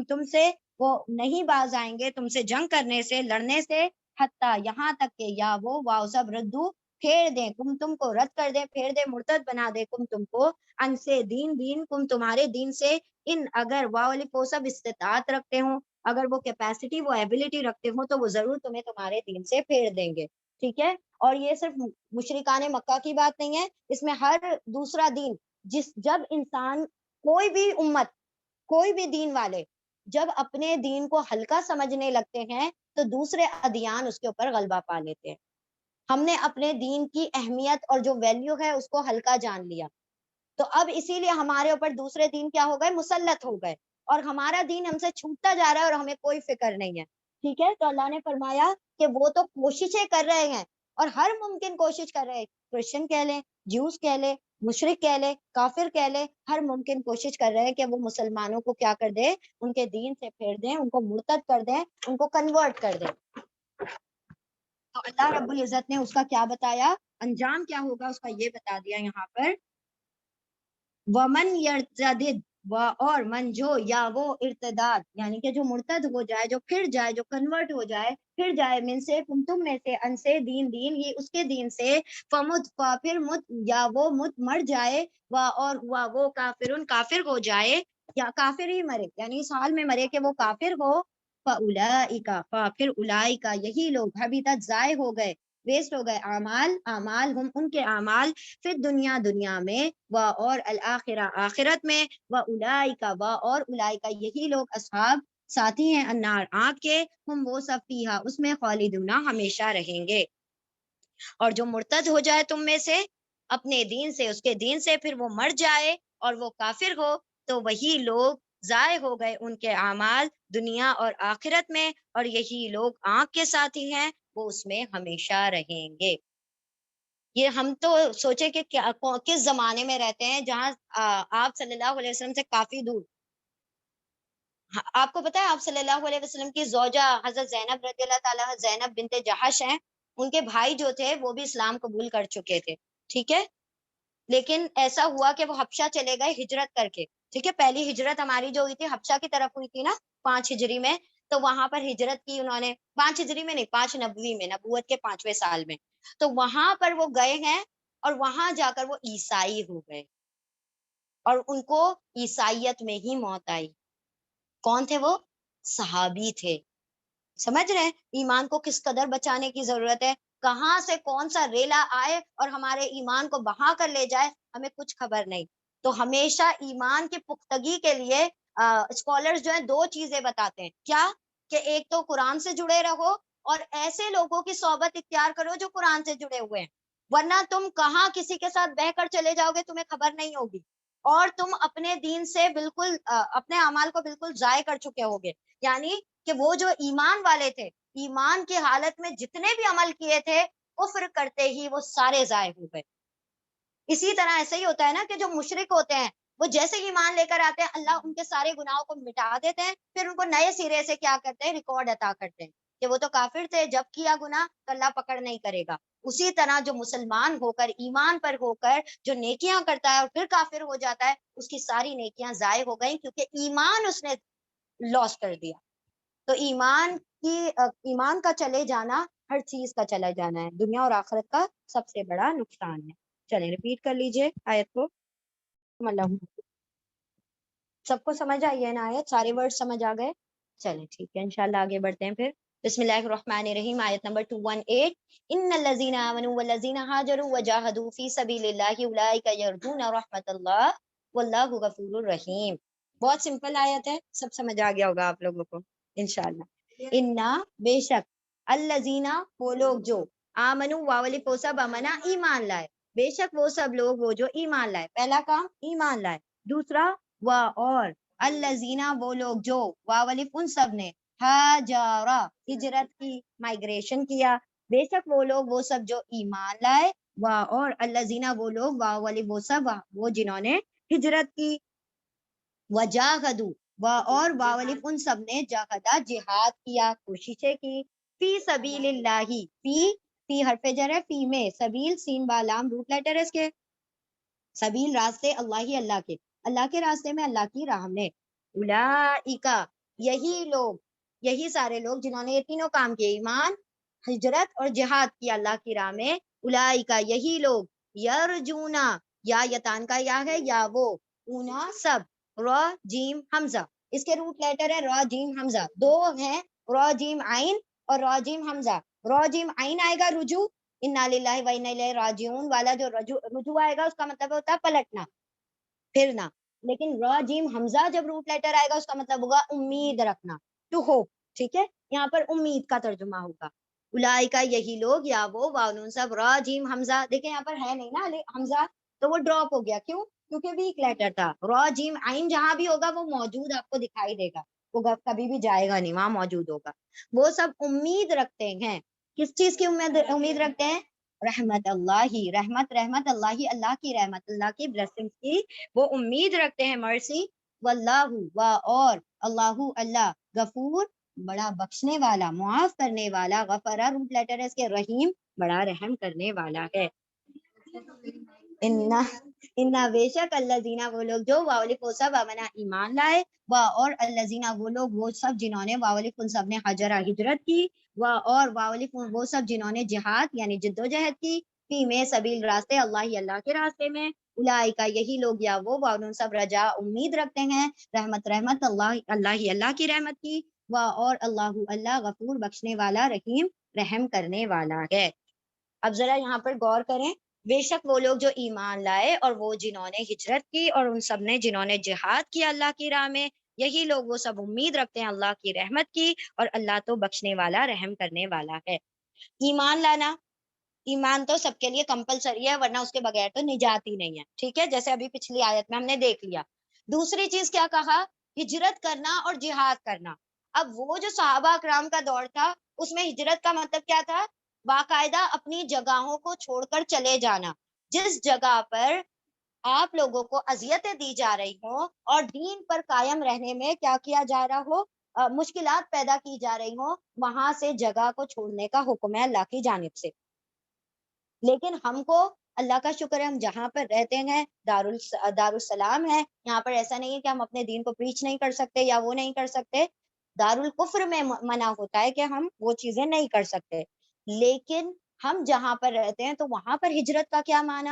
تم سے وہ نہیں باز آئیں گے تم سے جنگ کرنے سے، لڑنے سے، حتیٰ یہاں تک کہ، یا وہ سب ردو پھیر دیں، تم کو رد کر دیں، پھیر دیں، مرتد بنا دے تم کو، ان سے دین تمہارے دین سے، ان اگر وہ سب استطاعت رکھتے ہوں، اگر وہ کیپیسٹی وہ ایبلٹی رکھتے ہوں تو وہ ضرور تمہیں تمہارے دین سے پھیر دیں گے. ٹھیک ہے. اور یہ صرف مشرکان مکہ کی بات نہیں ہے, اس میں ہر دوسرا دین جب انسان کوئی بھی امت کوئی بھی دین والے جب اپنے دین کو ہلکا سمجھنے لگتے ہیں تو دوسرے ادیان اس کے اوپر غلبہ پا لیتے ہیں. ہم نے اپنے دین کی اہمیت اور جو ویلیو ہے اس کو ہلکا جان لیا, تو اب اسی لیے ہمارے اوپر دوسرے دین کیا ہو گئے, مسلط ہو گئے, اور ہمارا دین ہم سے چھوٹتا جا رہا ہے اور ہمیں کوئی فکر نہیں ہے. ٹھیک ہے. تو اللہ نے فرمایا کہ وہ تو کوششیں کر رہے ہیں اور ہر ممکن کوشش کر رہے ہیں, کرسچن کہہ لیں, جوز کہہ لیں, مشرک کہہ لیں, کافر کہہ لیں, ہر ممکن کوشش کر رہے ہیں کہ وہ مسلمانوں کو کیا کر دیں, ان کے دین سے پھیر دیں, ان کو مرتد کر دیں, ان کو کنورٹ کر دیں. تو اللہ رب العزت نے اس کا کیا بتایا, انجام کیا ہوگا اس کا یہ بتا دیا یہاں پر. ومن یرتدد, اور من جو یا وہ ارتداد یعنی کہ جو مرتد ہو جائے, جو پھر جائے, جو کنورٹ ہو جائے, پھر جائے, من سے تم میں سے, ان سے دین ہی اس کے دین سے, فمت پھر مت یا وہ مت مر جائے, اور ہوا وہ کافر ہو جائے, یا کافر ہی مرے یعنی اس حال میں مرے کہ وہ کافر ہو, پھر اولئک یہی لوگ حبیطت ضائع ہو گئے, ویسٹ ہو گئے, اعمال ہم ان کے اعمال, پھر دنیا میں, و اور الآخرہ آخرت میں, و اولئک اور اولئک یہی لوگ اصحاب ساتھی ہیں, النار آگ کے, ہم وہ سب فیہا اس میں, خالدون ہمیشہ رہیں گے. اور جو مرتد ہو جائے تم میں سے اپنے دین سے, اس کے دین سے, پھر وہ مر جائے اور وہ کافر ہو, تو وہی لوگ ضائع ہو گئے ان کے اعمال دنیا اور آخرت میں, اور یہی لوگ آنکھ کے ساتھی ہیں, وہ اس میں ہمیشہ رہیں گے. یہ ہم تو سوچے کہ کس زمانے میں رہتے ہیں جہاں آپ صلی اللہ علیہ وسلم سے کافی دور. آپ کو پتا ہے آپ صلی اللہ علیہ وسلم کی زوجہ حضرت زینب رضی اللہ تعالیٰ, زینب بنت جہش ہیں, ان کے بھائی جو تھے وہ بھی اسلام قبول کر چکے تھے. ٹھیک ہے. لیکن ایسا ہوا کہ وہ حبشہ چلے گئے ہجرت کر کے. ٹھیک ہے. پہلی ہجرت ہماری جو ہوئی تھی حبشہ کی طرف ہوئی تھی نا 5 ہجری میں, تو وہاں پر ہجرت کی انہوں نے, 5 ہجری میں نہیں, 5 نبوی میں, نبوت کے 5ویں سال میں. تو وہاں پر وہ گئے ہیں اور وہاں جا کر وہ عیسائی ہو گئے, اور ان کو عیسائیت میں ہی موت آئی. کون تھے وہ؟ صحابی تھے. سمجھ رہے ہیں ایمان کو کس قدر بچانے کی ضرورت ہے, کہاں سے کون سا ریلا آئے اور ہمارے ایمان کو بہا کر لے جائے, ہمیں کچھ خبر نہیں. تو ہمیشہ ایمان کی پختگی کے لیے اسکالرز جو ہیں 2 چیزیں بتاتے ہیں. کیا؟ کہ ایک تو قرآن سے جڑے رہو, اور ایسے لوگوں کی صحبت اختیار کرو جو قرآن سے جڑے ہوئے ہیں, ورنہ تم کہاں کسی کے ساتھ بہ کر چلے جاؤ گے تمہیں خبر نہیں ہوگی, اور تم اپنے دین سے بالکل اپنے اعمال کو بالکل ضائع کر چکے ہوگے. یعنی کہ وہ جو ایمان والے تھے, ایمان کی حالت میں جتنے بھی عمل کیے تھے, کفر کرتے ہی وہ سارے ضائع ہو گئے. اسی طرح ایسا ہی ہوتا ہے نا کہ جو مشرک ہوتے ہیں وہ جیسے ایمان لے کر آتے ہیں, اللہ ان کے سارے گناہوں کو مٹا دیتے ہیں, پھر ان کو نئے سرے سے کیا کرتے ہیں, ریکارڈ عطا کرتے ہیں کہ وہ تو کافر تھے, جب کیا گناہ تو اللہ پکڑ نہیں کرے گا. اسی طرح جو مسلمان ہو کر, ایمان پر ہو کر جو نیکیاں کرتا ہے اور پھر کافر ہو جاتا ہے, اس کی ساری نیکیاں ضائع ہو گئیں, کیونکہ ایمان اس نے لاس کر دیا. تو ایمان کا چلے جانا ہر چیز کا چلا جانا ہے, دنیا اور آخرت کا سب سے بڑا نقصان ہے. چلیں ریپیٹ کر لیجئے آیت کو. سب کو سمجھ آئی ہے نا آیت, سارے ورڈ سمجھ آ گئے؟ چلیں ٹھیک ہے, انشاءاللہ آگے بڑھتے ہیں پھر. بسم اللہ الرحمن الرحیم, آیت نمبر 218. ان الذین آمنوا والذین ہاجروا وجاہدوا فی سبیل اللہ اولئک یرجون رحمت اللہ واللہ غفور الرحیم. بہت سمپل آیت ہے, سب سمجھ آ گیا ہوگا آپ لوگوں کو انشاءاللہ. انا بے شک, الذین وہ لوگ جو, آمنوا واولی کو سب امنا ایمان لائے, بے شک وہ سب لوگ وہ جو ایمان لائے, پہلا کام ایمان لائے. دوسرا اور الذین وہ لوگ جو, واولف ان سب نے, ہاجرا ہجرت کی, مائگریشن کیا, بے شک وہ لوگ وہ سب جو ایمان لائے, اور الذین وہ لوگ, واولف وہ سب وہ جنہوں نے ہجرت کی, وجاہدوا اور واولف ان سب نے, جاہدہ جہاد کیا, کوششیں کی, فی سبیل اللہ, فی حرف جر ہے, فی میں, سبیل سین با لام روٹ لیٹر ہے اس کے, سبیل راستے, اللہ کے, اللہ کے راستے میں, اللہ کی راہ میں. اولئک یہی لوگ, یہی سارے لوگ جنہوں نے یہ تینوں کام کیے, ایمان, ہجرت اور جہاد کیا اللہ کی راہ میں. اولئک یہی لوگ, یرجونا, یا یتان کا یا ہے, یا وہ, اونا سب, را جیم حمزہ, اس کے روٹ لیٹر ہے را جیم حمزہ، دو ہیں را جیم عین اور را جیم حمزہ. را جیم عین آئے گا رجوع، انا للہ و انا الیہ راجعون والا جو رجوع آئے گا اس کا مطلب ہوتا ہے پلٹنا پھرنا. لیکن را جیم حمزہ جب روٹ لیٹر آئے گا اس کا مطلب ہوگا امید رکھنا، ٹو ہوپ. ٹھیک ہے، یہاں پر امید کا ترجمہ ہوگا. اولئک یہی لوگ یا وہ واو نون سب را جیم حمزہ، دیکھیں یہاں پر ہے نہیں نا حمزہ تو وہ ڈراپ ہو گیا. کیوں؟ کیونکہ ویک لیٹر تھا. را جیم عین جہاں بھی ہوگا وہ موجود آپ کو دکھائی دے گا، وہ کبھی بھی جائے گا نہیں، وہاں موجود ہوگا. وہ سب امید رکھتے ہیں، کس چیز کی امید رکھتے ہیں؟ رحمت اللہ، رحمت اللہ، اللہ کی رحمت، اللہ کی بلیسنگ کی وہ امید رکھتے ہیں. مرسی واللہ اور اللہ اللہ غفور بڑا بخشنے والا، معاف کرنے والا. غفرہ روٹ لیٹر ہے اس کے، رحیم بڑا رحم کرنے والا ہے. انا بے شک اللہ زینا وہ لوگ جو واولف وہ سب امنا ایمان لائے، اور اللہ زینا وہ لوگ وہ سب جنہوں نے واولف ان سب نے حجرہ ہجرت کی، اور واولف وہ سب جنہوں نے جہاد یعنی جد و جہد کی، فی میں سبیل راستے اللہ اللہ کے راستے میں. اولئک یہی لوگ یا وہ واولن سب رجا امید رکھتے ہیں رحمت اللہ کی رحمت کی، اور اللہ اللہ غفور بخشنے والا، رحیم رحم کرنے والا ہے. اب ذرا یہاں پر غور کریں. بے شک وہ لوگ جو ایمان لائے اور وہ جنہوں نے ہجرت کی اور ان سب نے جنہوں نے جہاد کیا اللہ کی راہ میں، یہی لوگ وہ سب امید رکھتے ہیں اللہ کی رحمت کی، اور اللہ تو بخشنے والا رحم کرنے والا ہے. ایمان لانا، ایمان تو سب کے لیے کمپلسری ہے، ورنہ اس کے بغیر تو نجات ہی نہیں ہے. ٹھیک ہے، جیسے ابھی پچھلی آیت میں ہم نے دیکھ لیا. دوسری چیز کیا کہا؟ ہجرت کرنا اور جہاد کرنا. اب وہ جو صحابہ اکرام کا دور تھا اس میں ہجرت کا مطلب کیا تھا؟ باقاعدہ اپنی جگہوں کو چھوڑ کر چلے جانا. جس جگہ پر آپ لوگوں کو اذیتیں دی جا رہی ہوں اور دین پر قائم رہنے میں کیا کیا جا رہا ہو، مشکلات پیدا کی جا رہی ہوں، وہاں سے جگہ کو چھوڑنے کا حکم ہے اللہ کی جانب سے. لیکن ہم کو اللہ کا شکر ہے ہم جہاں پر رہتے ہیں دارالسلام ہے، یہاں پر ایسا نہیں ہے کہ ہم اپنے دین کو پریچ نہیں کر سکتے یا وہ نہیں کر سکتے. دارالکفر میں منع ہوتا ہے کہ ہم وہ چیزیں نہیں کر سکتے. لیکن ہم جہاں پر رہتے ہیں تو وہاں پر ہجرت کا کیا معنی؟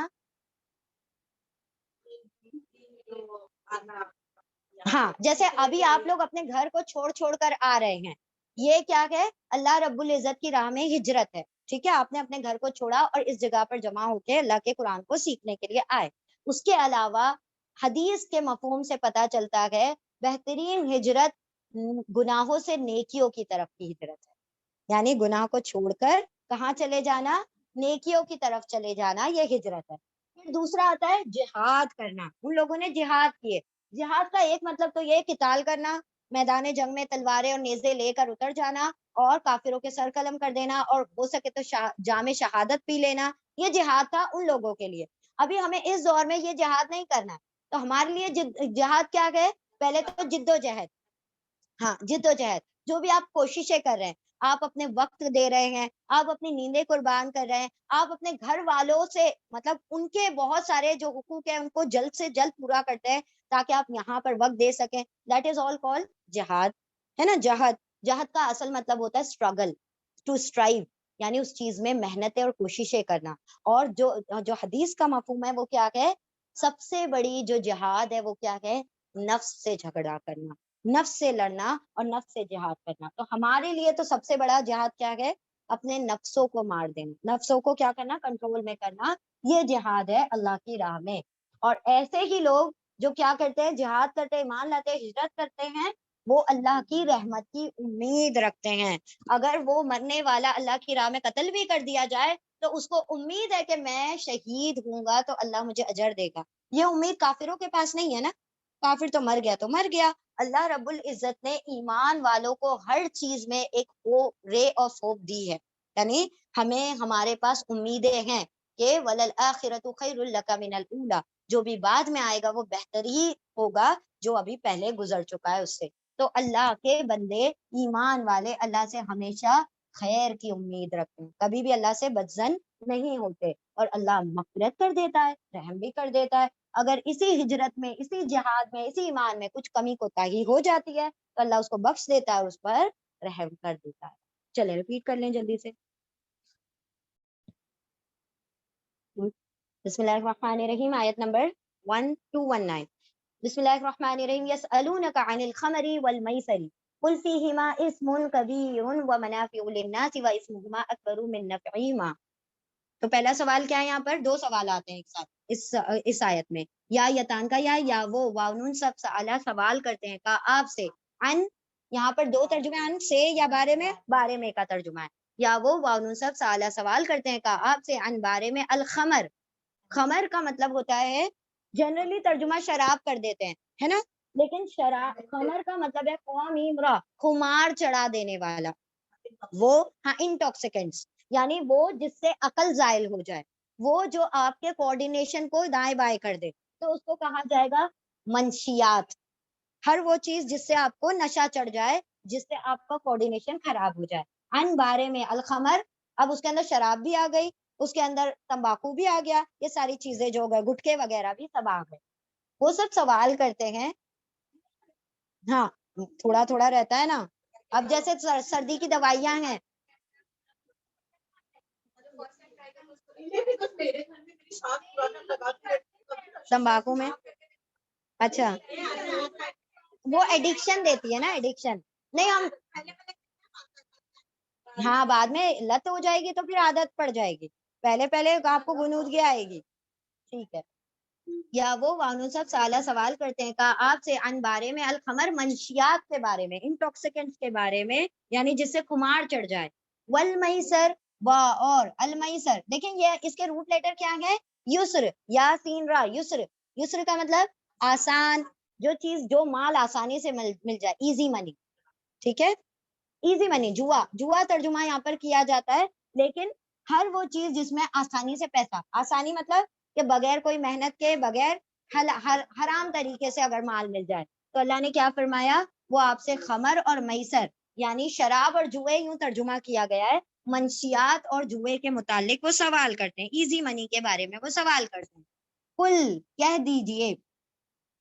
ہاں، جیسے ابھی آپ لوگ اپنے گھر کو چھوڑ کر آ رہے ہیں، یہ کیا ہے؟ اللہ رب العزت کی راہ میں ہجرت ہے. ٹھیک ہے، آپ نے اپنے گھر کو چھوڑا اور اس جگہ پر جمع ہو کے اللہ کے قرآن کو سیکھنے کے لیے آئے. اس کے علاوہ حدیث کے مفہوم سے پتہ چلتا ہے بہترین ہجرت گناہوں سے نیکیوں کی طرف کی ہجرت ہے. یعنی گناہ کو چھوڑ کر کہاں چلے جانا؟ نیکیوں کی طرف چلے جانا، یہ ہجرت ہے. پھر دوسرا آتا ہے جہاد کرنا. ان لوگوں نے جہاد کیے. جہاد کا ایک مطلب تو یہ قتال کرنا، میدان جنگ میں تلواریں اور نیزے لے کر اتر جانا اور کافروں کے سر قلم کر دینا، اور ہو سکے تو جام شہادت پی لینا. یہ جہاد تھا ان لوگوں کے لیے. ابھی ہمیں اس دور میں یہ جہاد نہیں کرنا ہے، تو ہمارے لیے جہاد کیا ہے؟ پہلے تو جد و جہد. ہاں، جد و جہد. جو بھی آپ کوششیں کر رہے ہیں، آپ اپنے وقت دے رہے ہیں، آپ اپنی نیندیں قربان کر رہے ہیں، آپ اپنے گھر والوں سے مطلب ان کے بہت سارے جو حقوق ہیں ان کو جلد سے جلد پورا کرتے ہیں تاکہ آپ یہاں پر وقت دے سکیں. دیٹ از آل کال جہاد، ہے نا. جہاد کا اصل مطلب ہوتا ہے اسٹرگل، ٹو اسٹرائیو، یعنی اس چیز میں محنتیں اور کوششیں کرنا. اور جو حدیث کا مفہوم ہے وہ کیا ہے؟ سب سے بڑی جو جہاد ہے وہ کیا ہے؟ نفس سے جھگڑا کرنا، نفس سے لڑنا اور نفس سے جہاد کرنا. تو ہمارے لیے تو سب سے بڑا جہاد کیا ہے؟ اپنے نفسوں کو مار دینا، نفسوں کو کیا کرنا؟ کنٹرول میں کرنا. یہ جہاد ہے اللہ کی راہ میں. اور ایسے ہی لوگ جو کیا کرتے ہیں؟ جہاد کرتے، ایمان لاتے، ہجرت کرتے ہیں، وہ اللہ کی رحمت کی امید رکھتے ہیں. اگر وہ مرنے والا اللہ کی راہ میں قتل بھی کر دیا جائے تو اس کو امید ہے کہ میں شہید ہوں گا تو اللہ مجھے اجر دے گا. یہ امید کافروں کے پاس نہیں ہے نا. کافر تو مر گیا تو مر گیا. اللہ رب العزت نے ایمان والوں کو ہر چیز میں ایک رے آف ہوپ دی ہے. یعنی ہمیں ہمارے پاس امیدیں ہیں کہ وَلَلْآخِرَةُ خَيْرٌ لَكَ مِنَ الْأُولَىٰ، جو بھی بعد میں آئے گا وہ بہتر ہی ہوگا جو ابھی پہلے گزر چکا ہے اس سے. تو اللہ کے بندے ایمان والے اللہ سے ہمیشہ خیر کی امید رکھتے ہیں، کبھی بھی اللہ سے بدظن نہیں ہوتے. اور اللہ مغفرت کر دیتا ہے، رحم بھی کر دیتا ہے. اگر اسی ہجرت میں، اسی جہاد میں، اسی ایمان میں کچھ کمی کوتاہی ہو جاتی ہے تو اللہ اس کو بخش دیتا ہے اور اس پر رحم کر دیتا ہے. چلے ریپیٹ کر لیں جلدی سے. بسم اللہ الرحمن الرحیم، آیت نمبر 1219. بسم اللہ الرحمن الرحیم. یسألونک عن الخمر والمیسر قل فیہما اسم کبیر ومنافع للناس واسمہما اکبر من نفعہما. تو پہلا سوال کیا ہے؟ یہاں پر دو سوال آتے ہیں ایک ساتھ اس آیت میں. یا یتان کا یا وہ واؤن سب سوال سوال کرتے ہیں کا آپ سے. ان یہاں پر دو ترجمے، ان سے یا بارے میں کا ترجمہ ہے. یا وہ واؤن سب سوال کرتے ہیں کا آپ سے ان بارے میں الخمر. خمر کا مطلب ہوتا ہے، جنرلی ترجمہ شراب کر دیتے ہیں، ہے نا، لیکن شراب خمر کا مطلب ہے خمر، خمار چڑھا دینے والا. وہ ہاں انٹاکسیکینٹس، یعنی وہ جس سے عقل زائل ہو جائے، وہ جو آپ کے کوآرڈینیشن کو دائیں بائیں کر دے، تو اس کو کہا جائے گا منشیات. ہر وہ چیز جس سے آپ کو نشہ چڑھ جائے، جس سے آپ کا کوآرڈینیشن خراب ہو جائے. ان بارے میں الخمر، اب اس کے اندر شراب بھی آ گئی، اس کے اندر تمباکو بھی آ گیا، یہ ساری چیزیں جو گئے گٹکے وغیرہ بھی سب آ گئے. وہ سب سوال کرتے ہیں. ہاں تھوڑا تھوڑا رہتا ہے نا. اب جیسے سردی کی دوائیاں ہیں، تمباکو میں اچھا وہ ایڈکشن دیتی ہے نا، ایڈکشن نہیں ہم ہاں بعد میں لت ہو جائے گی تو پھر عادت پڑ جائے گی، پہلے پہلے آپ کو غنودگی آئے گی. ٹھیک ہے. یا وہ وانو سب سالہ سوال کرتے ہیں کا آپ سے ان بارے میں الخمر، منشیات کے بارے میں، انٹاکسیکینٹس کے بارے میں، یعنی جس سے خمار چڑھ جائے. والمیسر اور المیسر، دیکھیں یہ اس کے روٹ لیٹر کیا ہے؟ یسر، یا سین را یسر. یسر کا مطلب آسان، جو چیز جو مال آسانی سے مل جائے، ایزی منی. ٹھیک ہے، ایزی منی. جوا ترجمہ یہاں پر کیا جاتا ہے، لیکن ہر وہ چیز جس میں آسانی سے پیسہ، آسانی مطلب کہ بغیر کوئی محنت کے، بغیر حرام طریقے سے اگر مال مل جائے. تو اللہ نے کیا فرمایا؟ وہ آپ سے خمر اور میسر، یعنی شراب اور جوئے یوں ترجمہ کیا گیا ہے، منشیات اور جوئے کے متعلق وہ سوال کرتے ہیں، ایزی منی کے بارے میں وہ سوال کرتے ہیں. کل کہہ دیجئے،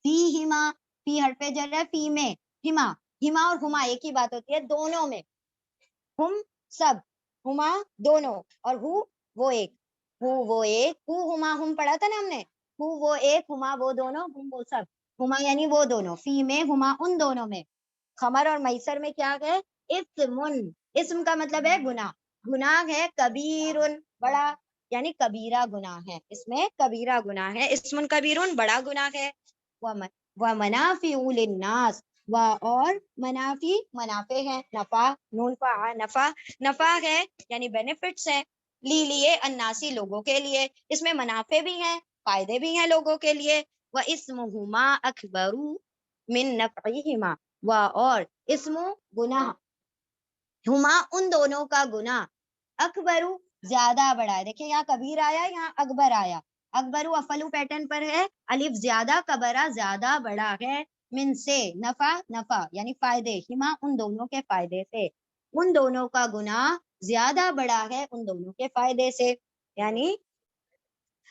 فی ہما، فی حرف جر ہے، فی میں، ہما، ہما اور ہما ایک ہی بات ہوتی ہے، دونوں میں. ہم سب، ہما دونوں، اور ہو وہ ایک، ہو وہ ایک، ہو ہما ہم پڑھا تھا نا ہم نے، ہو وہ ایک، ہما وہ دونوں، ہم وہ سب. ہما یعنی وہ دونوں، فی میں، ہما ان دونوں میں. خمر اور میسر میں کیا ہے؟ اسم. اسم کا مطلب ہے گناہ، گناہ ہے. کبیر بڑا، یعنی کبیرہ گناہ ہے، اس میں کبیرہ گناہ ہے. اسم کبیر بڑا گناہ ہے. ومنافع للناس، اور منافی منافع ہے، نفع، نون فا نفع، نفع ہے یعنی بینیفٹس ہے. لیے الناسی لوگوں کے لیے، اس میں منافع بھی ہیں، فائدے بھی ہیں لوگوں کے لیے. واسمہما اکبر من نفعہما، اور اسم گناہ، ہما ان دونوں کا گناہ، اکبر زیادہ بڑا ہے. دیکھیں یہاں کبیر آیا، یہاں اکبر آیا. اکبر افلو پیٹرن پر ہے، الف زیادہ، کبرا زیادہ بڑا ہے، من سے، نفع نفع یعنی فائدے، ہما ان دونوں کے فائدے سے، ان دونوں کا گناہ زیادہ بڑا ہے ان دونوں کے فائدے سے. یعنی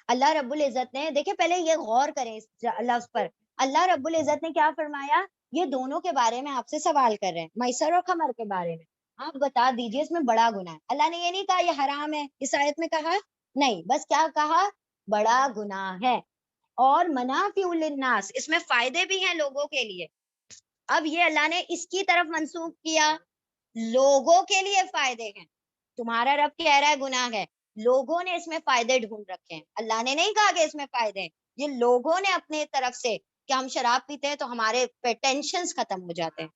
اللہ رب العزت نے، دیکھیں پہلے یہ غور کریں اس لفظ پر، اللہ رب العزت نے کیا فرمایا؟ یہ دونوں کے بارے میں آپ سے سوال کر رہے ہیں، میسر اور خمر کے بارے میں. آپ بتا دیجئے اس میں بڑا گناہ ہے. اللہ نے یہ نہیں کہا یہ حرام ہے، اس آیت میں کہا نہیں، بس کیا کہا؟ بڑا گناہ ہے. اور منافع للناس، اس میں فائدے بھی ہیں لوگوں کے لیے. اب یہ اللہ نے اس کی طرف منسوخ کیا، لوگوں کے لیے فائدے ہیں. تمہارا رب کہہ رہا ہے گناہ ہے، لوگوں نے اس میں فائدے ڈھونڈ رکھے ہیں. اللہ نے نہیں کہا کہ اس میں فائدے ہیں، یہ لوگوں نے اپنے طرف سے، کہ ہم شراب پیتے ہیں تو ہمارے پہ ٹینشنز ختم ہو جاتے ہیں،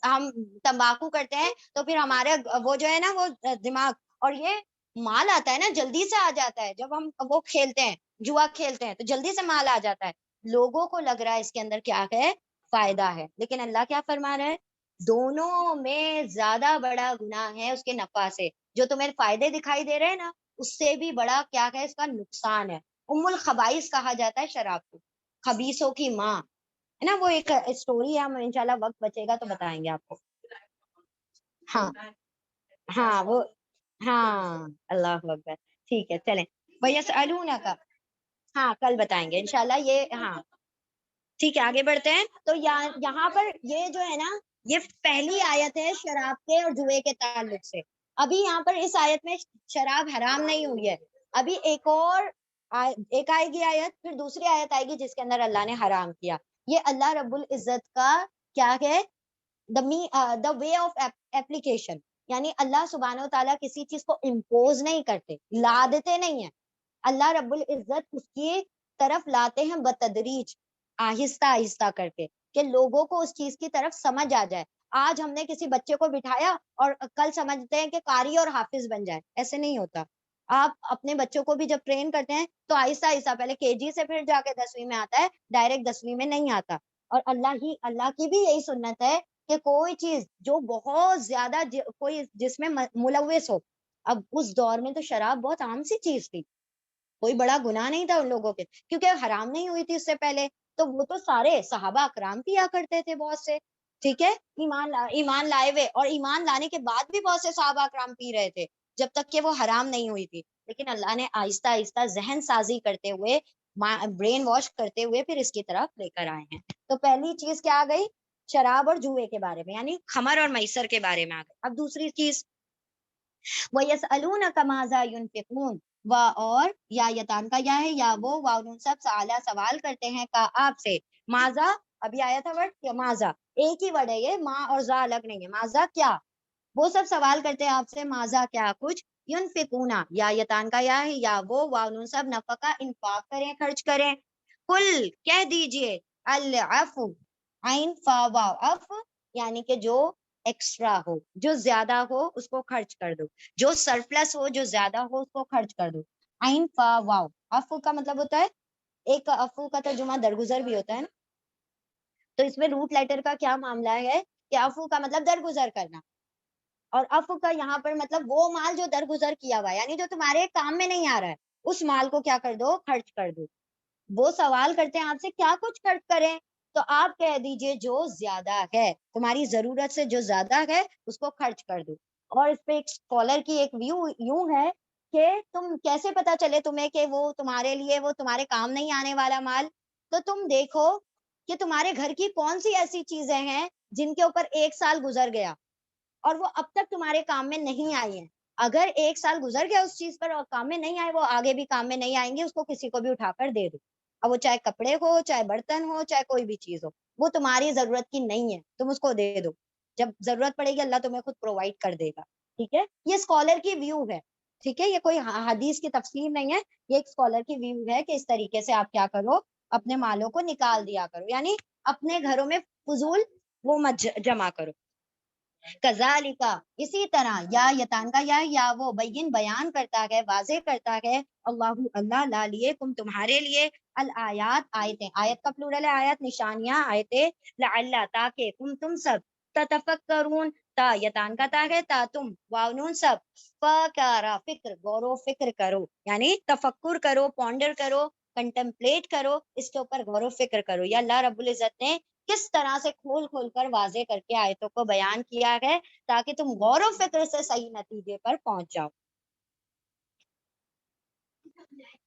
ہم تمباکو کرتے ہیں تو پھر ہمارے وہ جو ہے نا وہ دماغ، اور یہ مال آتا ہے نا جلدی سے آ جاتا ہے، جب ہم وہ کھیلتے ہیں، جوا کھیلتے ہیں تو جلدی سے مال آ جاتا ہے. لوگوں کو لگ رہا ہے اس کے اندر کیا ہے؟ فائدہ ہے، لیکن اللہ کیا فرما رہا ہے؟ دونوں میں زیادہ بڑا گناہ ہے اس کے نفع سے. جو تمہیں فائدے دکھائی دے رہے ہیں نا، اس سے بھی بڑا کیا ہے؟ اس کا نقصان ہے. الخبائث کہا جاتا ہے شراب کو، خبیثوں کی ماں ہے نا. وہ ایک اسٹوری ہے، ہم انشاءاللہ وقت بچے گا تو بتائیں گے آپ کو. ہاں ہاں وہ ہاں اللہ اکبر. ٹھیک ہے چلیں. وَيَسْأَلُونَكَ، ہاں کل بتائیں گے انشاءاللہ یہ. ہاں ٹھیک ہے آگے بڑھتے ہیں. تو یہاں پر یہ جو ہے نا، یہ پہلی آیت ہے شراب کے اور جوئے کے تعلق سے. ابھی یہاں پر اس آیت میں شراب حرام نہیں ہوئی ہے، ابھی ایک آئے گی آیت، پھر دوسری آیت آئے گی جس کے اندر اللہ نے حرام کیا. یہ اللہ رب العزت کا کیا ہے، دا وے آف اپلیکیشن، یعنی اللہ سبحانہ و تعالیٰ کسی چیز کو امپوز نہیں کرتے، لا دیتے نہیں ہیں، اللہ رب العزت اس کی طرف لاتے ہیں بتدریج، آہستہ آہستہ کر کے، کہ لوگوں کو اس چیز کی طرف سمجھ آ جائے. آج ہم نے کسی بچے کو بٹھایا اور کل سمجھتے ہیں کہ قاری اور حافظ بن جائے، ایسے نہیں ہوتا. آپ اپنے بچوں کو بھی جب ٹرین کرتے ہیں تو آہستہ آہستہ، پہلے KG سے پھر جا کے 10ویں میں آتا ہے، ڈائریکٹ 10ویں میں نہیں آتا. اور اللہ کی بھی یہی سنت ہے کہ کوئی چیز جو بہت زیادہ کوئی جس میں ملوث ہو. اب اس دور میں تو شراب بہت عام سی چیز تھی، کوئی بڑا گناہ نہیں تھا ان لوگوں کے، کیونکہ حرام نہیں ہوئی تھی اس سے پہلے، تو وہ تو سارے صحابہ اکرام پیا کرتے تھے بہت سے، ٹھیک ہے، ایمان لائے ہوئے، اور ایمان لانے کے بعد بھی بہت سے صحابہ اکرام پی رہے تھے جب تک کہ وہ حرام نہیں ہوئی تھی. لیکن اللہ نے آہستہ آہستہ ذہن سازی کرتے ہوئے، برین واش کرتے ہوئے پھر اس کی طرف لے کر آئے ہیں. تو پہلی چیز کیا آ گئی؟ شراب اور جوئے کے بارے میں، یعنی خمر اور میسر کے بارے میں آ گئی. اب دوسری چیز، وَيَسْأَلُونَكَ مَاذَا يُنْفِقُونَ، اور یا یتان کا یا ہے یا وہ واؤن سب سالا سوال کرتے ہیں کا آپ سے، ماذا، ابھی آیا تھا ورڈ کیا، ماذا ایک ہی ورڈ ہے یہ، ماں اور زا الگ نہیں ہے، ماذا کیا، وہ سب سوال کرتے ہیں آپ سے، ماذا کیا کچھ، ينفقونا یا یتان کا یا ہے یا وہ واؤن سب نفقہ انفاق کریں، خرچ کریں. قل کہہ دیجئے، العفو، عین فا واو اف، یعنی کہ جو ایکسٹرا ہو، جو زیادہ ہو اس کو خرچ کر دو، جو سرپلس ہو، جو زیادہ ہو اس کو خرچ کر دو. عین فا واو، عفو کا مطلب ہوتا ہے، ایک عفو کا ترجمہ درگزر بھی ہوتا ہے نا، تو اس میں روٹ لیٹر کا کیا معاملہ ہے کہ عفو کا مطلب درگزر کرنا، اور عفو کا یہاں پر مطلب وہ مال جو درگزر کیا ہوا ہے، یعنی جو تمہارے کام میں نہیں آ رہا ہے اس مال کو کیا کر دو، خرچ کر دو. وہ سوال کرتے ہیں آپ سے کیا کچھ خرچ کریں، تو آپ کہہ دیجئے جو زیادہ ہے، تمہاری ضرورت سے جو زیادہ ہے اس کو خرچ کر دو. اور اس پہ ایک اسکالر کی ایک ویو یوں ہے کہ تم کیسے پتا چلے تمہیں کہ وہ تمہارے لیے، وہ تمہارے کام نہیں آنے والا مال، تو تم دیکھو کہ تمہارے گھر کی کون سی ایسی چیزیں ہیں جن کے اوپر 1 سال گزر گیا اور وہ اب تک تمہارے کام میں نہیں آئی ہیں. اگر 1 سال گزر گیا اس چیز پر اور کام میں نہیں آئے، وہ آگے بھی کام میں نہیں آئیں گے، اس کو کسی کو بھی اٹھا کر دے دو. اب وہ چاہے کپڑے ہو، چاہے برتن ہو، چاہے کوئی بھی چیز ہو، وہ تمہاری ضرورت کی نہیں ہے، تم اس کو دے دو، جب ضرورت پڑے گی اللہ تمہیں خود پرووائڈ کر دے گا. ٹھیک ہے، یہ اسکالر کی ویو ہے، ٹھیک ہے، یہ کوئی حدیث کی تفسیر نہیں ہے، یہ ایک اسکالر کی ویو ہے کہ اس طریقے سے آپ کیا کرو، اپنے مالوں کو نکال دیا کرو، یعنی اپنے گھروں میں فضول وہ مت جمع کرو. کذالک، اسی طرح، یا یتان کا یا وہ بین بیان کرتا ہے، واضح کرتا ہے، اللہ لا لیے تم تمہارے لیے، الآیات آیتیں، آیت کا پلورل ہے آیت، نشانیاں آیتیں، لعل تاکہ تم سب تتفکرون، تا یتان کا تا ہے تا تم واؤن سب، فکارا فکر، غور و فکر کرو، یعنی تفکر کرو، پونڈر کرو، کنٹمپلیٹ کرو، اس کے اوپر غور و فکر کرو. یا اللہ رب العزت نے کس طرح سے کھول کھول کر واضح کر کے آیتوں کو بیان کیا ہے تاکہ تم غور و فکر سے صحیح نتیجے پر پہنچ جاؤ.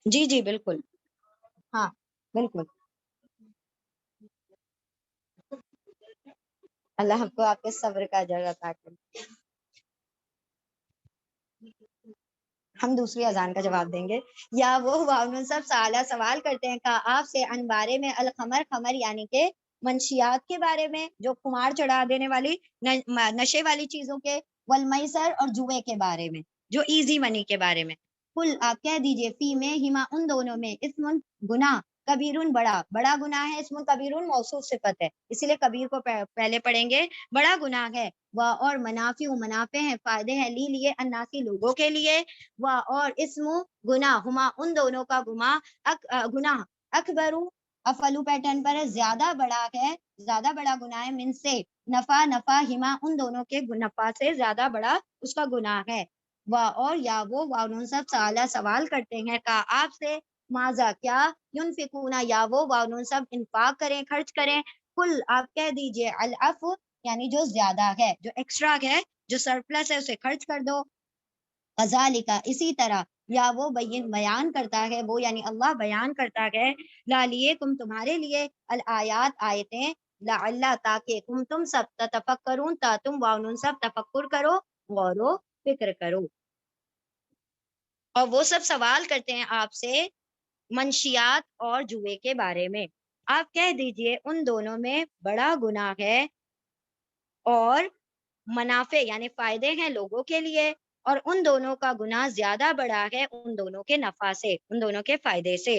جی جی بالکل، ہاں بالکل. اللہ ہم کو آپ کے صبر کا اجر عطا کرے. ہم دوسری اذان کا جواب دیں گے. یا وہ واؤن سب سالہ سوال کرتے ہیں کا آپ سے ان بارے میں، الخمر، خمر یعنی کہ منشیات کے بارے میں، جو خمار چڑھا دینے والی نشے والی چیزوں کے، والمیسر، اور جوئے کے بارے میں، جو ایزی منی کے بارے میں. کل آپ کہہ دیجئے، فی میں ہما، ان دونوں میں، اسم گناہ، کبیرون بڑا، بڑا گناہ ہے، اسم کبیرون موصوف صفت ہے، اسی لیے کبیر کو پہلے پڑھیں گے، بڑا گناہ ہے، اور منافع، منافع ہیں، فائدے ہیں، لیے الناسی، لوگوں کے لیے، اور اسم گناہ، ہما ان دونوں کا گناہ، اکبرو، افلو پیٹرن پر ہے، زیادہ بڑا ہے، زیادہ بڑا گناہ ہے، من سے، نفع، نفع، ہما ان دونوں کے نفع سے زیادہ بڑا اس کا گناہ ہے. اور یا وہ واؤن سب سوال کرتے ہیں کا آپ سے، ماذا کیا، ینفقون، یا وہ واؤن سب انفاق کریں، خرچ کریں. کل آپ کہہ دیجئے، العفو، یعنی جو زیادہ ہے، جو ایکسٹرا ہے، جو سرپلس ہے، اسے خرچ کر دو. کذالک، اسی طرح، یا وہ بیان کرتا ہے، وہ یعنی اللہ بیان کرتا ہے، لالیکم، تمہارے لیے، الآیات، آیتیں، لعل، تاکہ تم سب تتفکرون، تا تم واؤن سب تفکر کرو، غور و فکر کرو. اور وہ سب سوال کرتے ہیں آپ سے منشیات اور جوئے کے بارے میں. آپ کہہ دیجئے ان دونوں میں بڑا گناہ ہے اور منافع یعنی فائدے ہیں لوگوں کے لیے، اور ان دونوں کا گناہ زیادہ بڑا ہے ان دونوں کے نفع سے، ان دونوں کے فائدے سے۔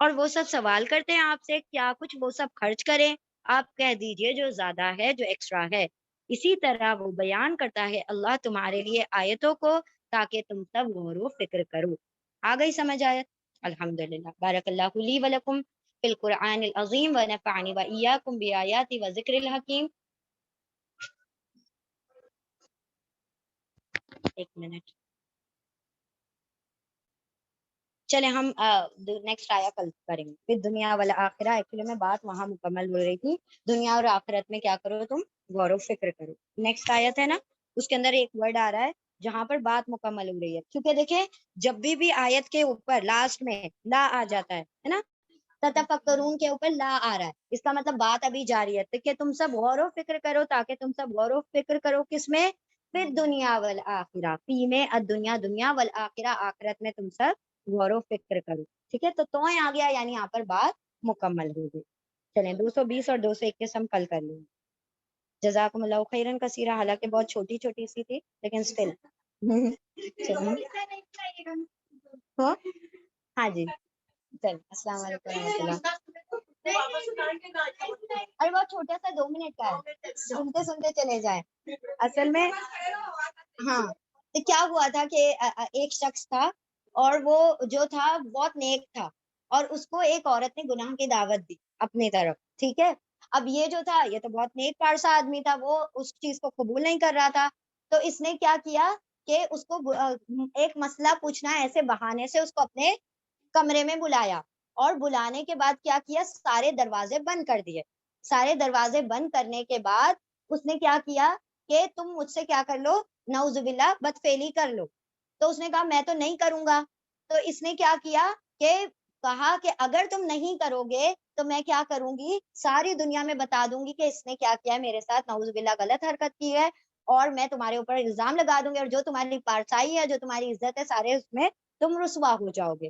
اور وہ سب سوال کرتے ہیں آپ سے کیا کچھ وہ سب خرچ کریں، آپ کہہ دیجئے جو زیادہ ہے، جو ایکسٹرا ہے۔ اسی طرح وہ بیان کرتا ہے اللہ تمہارے لیے آیتوں کو تاکہ تم سب غور و فکر کرو۔ آ گئی سمجھ آیت؟ الحمدللہ۔ بارک اللہ لی ولکم فی القرآن العظیم ونفعنی وإیاکم بآیات و ذکر الحکیم۔ ایک منٹ، چلے ہم نیکسٹ آیا کل کریں گے۔ پھر دنیا والآخرہ، ایکچولی میں بات وہاں مکمل ہو رہی تھی، دنیا اور آخرت میں کیا کرو تم، غور و فکر کرو۔ نیکسٹ آیت ہے نا، اس کے اندر ایک ورڈ آ رہا ہے جہاں پر بات مکمل ہو رہی ہے، کیونکہ دیکھیں جب بھی آیت کے اوپر لاسٹ میں لا آ جاتا ہے نا، تتفکرون کے اوپر لا آ رہا ہے، اس کا مطلب بات ابھی جاری ہے کہ تم سب غور و فکر کرو، تاکہ تم سب غور و فکر کرو کس میں، پھر دنیا والآخرہ، فی میں الدنیا، دنیا والآخرہ، آخرت میں تم سب غور و فکر کرو۔ ٹھیک ہے، تو توئیں آ گیا یعنی یہاں پر بات مکمل ہو گئی۔ چلیں 220 اور 221 ہم کل کر لیں گے۔ جزاکم اللہ خیرن کثیرہ، حالانکہ بہت چھوٹی چھوٹی سی تھی لیکن اسٹل ہاں جی، چل السلام علیکم ورحمۃ اللہ۔ ارے بہت چھوٹا سا 2 منٹ کا ہے، سنتے سنتے چلے جائیں۔ اصل میں ہاں، تو کیا ہوا تھا کہ ایک شخص تھا اور وہ جو تھا بہت نیک تھا، اور اس کو ایک عورت نے گناہ کی دعوت دی اپنی طرف، ٹھیک ہے۔ اب یہ جو تھا یہ تو بہت نیک پارسا آدمی تھا، وہ اس چیز کو قبول نہیں کر رہا تھا، تو اس نے کیا کیا کہ اس کو ایک مسئلہ پوچھنا ہے، ایسے بہانے سے اس کو اپنے کمرے میں بلایا، اور بلانے کے بعد کیا کیا، سارے دروازے بند کر دیے۔ سارے دروازے بند کرنے کے بعد اس نے کیا کیا کہ تم مجھ سے کیا کر لو، نعوذ باللہ بدفعلی کر لو۔ تو اس نے کہا میں تو نہیں کروں گا۔ تو اس نے کیا کیا کہ کہا کہ اگر تم نہیں کرو گے تو میں کیا کروں گی، ساری دنیا میں بتا دوں گی کہ اس نے کیا کیا ہے میرے ساتھ، نعوذ باللہ غلط حرکت کی ہے، اور میں تمہارے اوپر الزام لگا دوں گی، اور جو تمہاری پارسائی ہے، جو تمہاری عزت ہے، سارے اس میں تم رسوا ہو جاؤ گے۔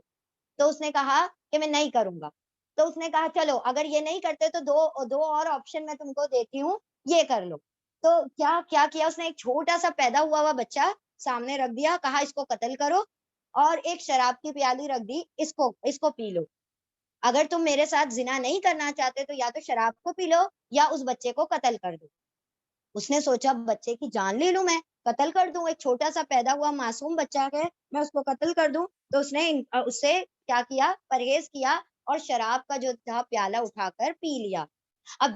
تو اس نے کہا کہ میں نہیں کروں گا۔ تو اس نے کہا چلو اگر یہ نہیں کرتے تو دو اور آپشن میں تم کو دیتی ہوں، یہ کر لو۔ تو کیا کیا اس نے، ایک چھوٹا سا پیدا ہوا بچہ سامنے رکھ دیا، کہا اس کو قتل کرو، اور ایک شراب کی پیالی رکھ دی، اس کو پی لو۔ اگر تم میرے ساتھ زنا نہیں کرنا چاہتے تو یا تو شراب کو پی لو یا اس بچے کو قتل کر دو۔ اس نے سوچا بچے کی جان لے لوں، میں قتل کر دوں، ایک چھوٹا سا پیدا ہوا معصوم بچہ ہے، میں اس کو قتل کر دوں۔ تو اس نے اس سے کیا کیا، پرہیز کیا، اور شراب کا جو تھا پیالہ اٹھا کر پی لیا۔ اب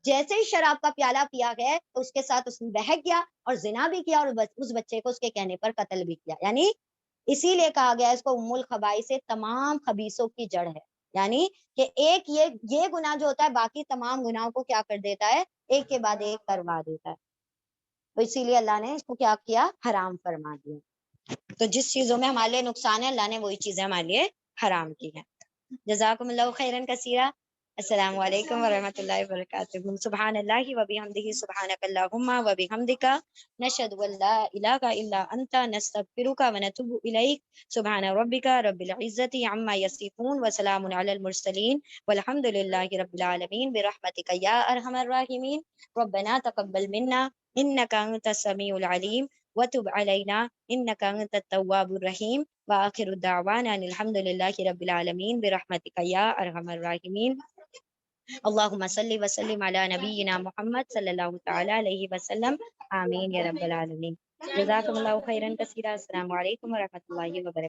جیسے ہی شراب کا پیالہ پیا گیا تو اس کے ساتھ اس نے بہک گیا اور زنا بھی کیا، اور اس بچے کو اس کے کہنے پر قتل بھی کیا۔ یعنی اسی لیے کہا گیا اس کو ام الخبائث سے، تمام خبیثوں کی جڑ ہے، یعنی کہ ایک یہ گناہ جو ہوتا ہے باقی تمام گناہوں کو کیا کر دیتا ہے، ایک کے بعد ایک کروا دیتا ہے۔ تو اسی لیے اللہ نے اس کو کیا کیا، حرام فرما دیا۔ تو جس چیزوں میں ہمارے لیے نقصان ہے اللہ نے وہی چیزیں ہمارے لیے حرام کی ہیں۔ جزاکم اللہ خیرن کثیرہ۔ السلام علیکم ورحمۃ اللہ وبرکاتہ۔ سبحان اللہ وبحمدہ، سبحانک اللہم وبحمدک، نشہد ان لا الہ الا انت، نستغفرک ونتوب الیک۔ سبحان ربک رب العزۃ عما یصفون، وسلام علی المرسلین، والحمد للہ رب العالمین، برحمتک یا ارحم الراحمین۔ ربنا تقبل منا انک انت السمیع العلیم، وتب علینا انک انت التواب الرحیم، وآخر دعوانا ان الحمد للہ رب العالمین، برحمتک یا ارحم الراحمین۔ اللہم صلی وسلم علی نبینا محمد صلی اللہ تعالی علیہ وسلم، آمین یا رب العالمین۔ جزاکم اللہ خیرا کثیرا۔ السلام علیکم ورحمۃ اللہ وبرکاتہ۔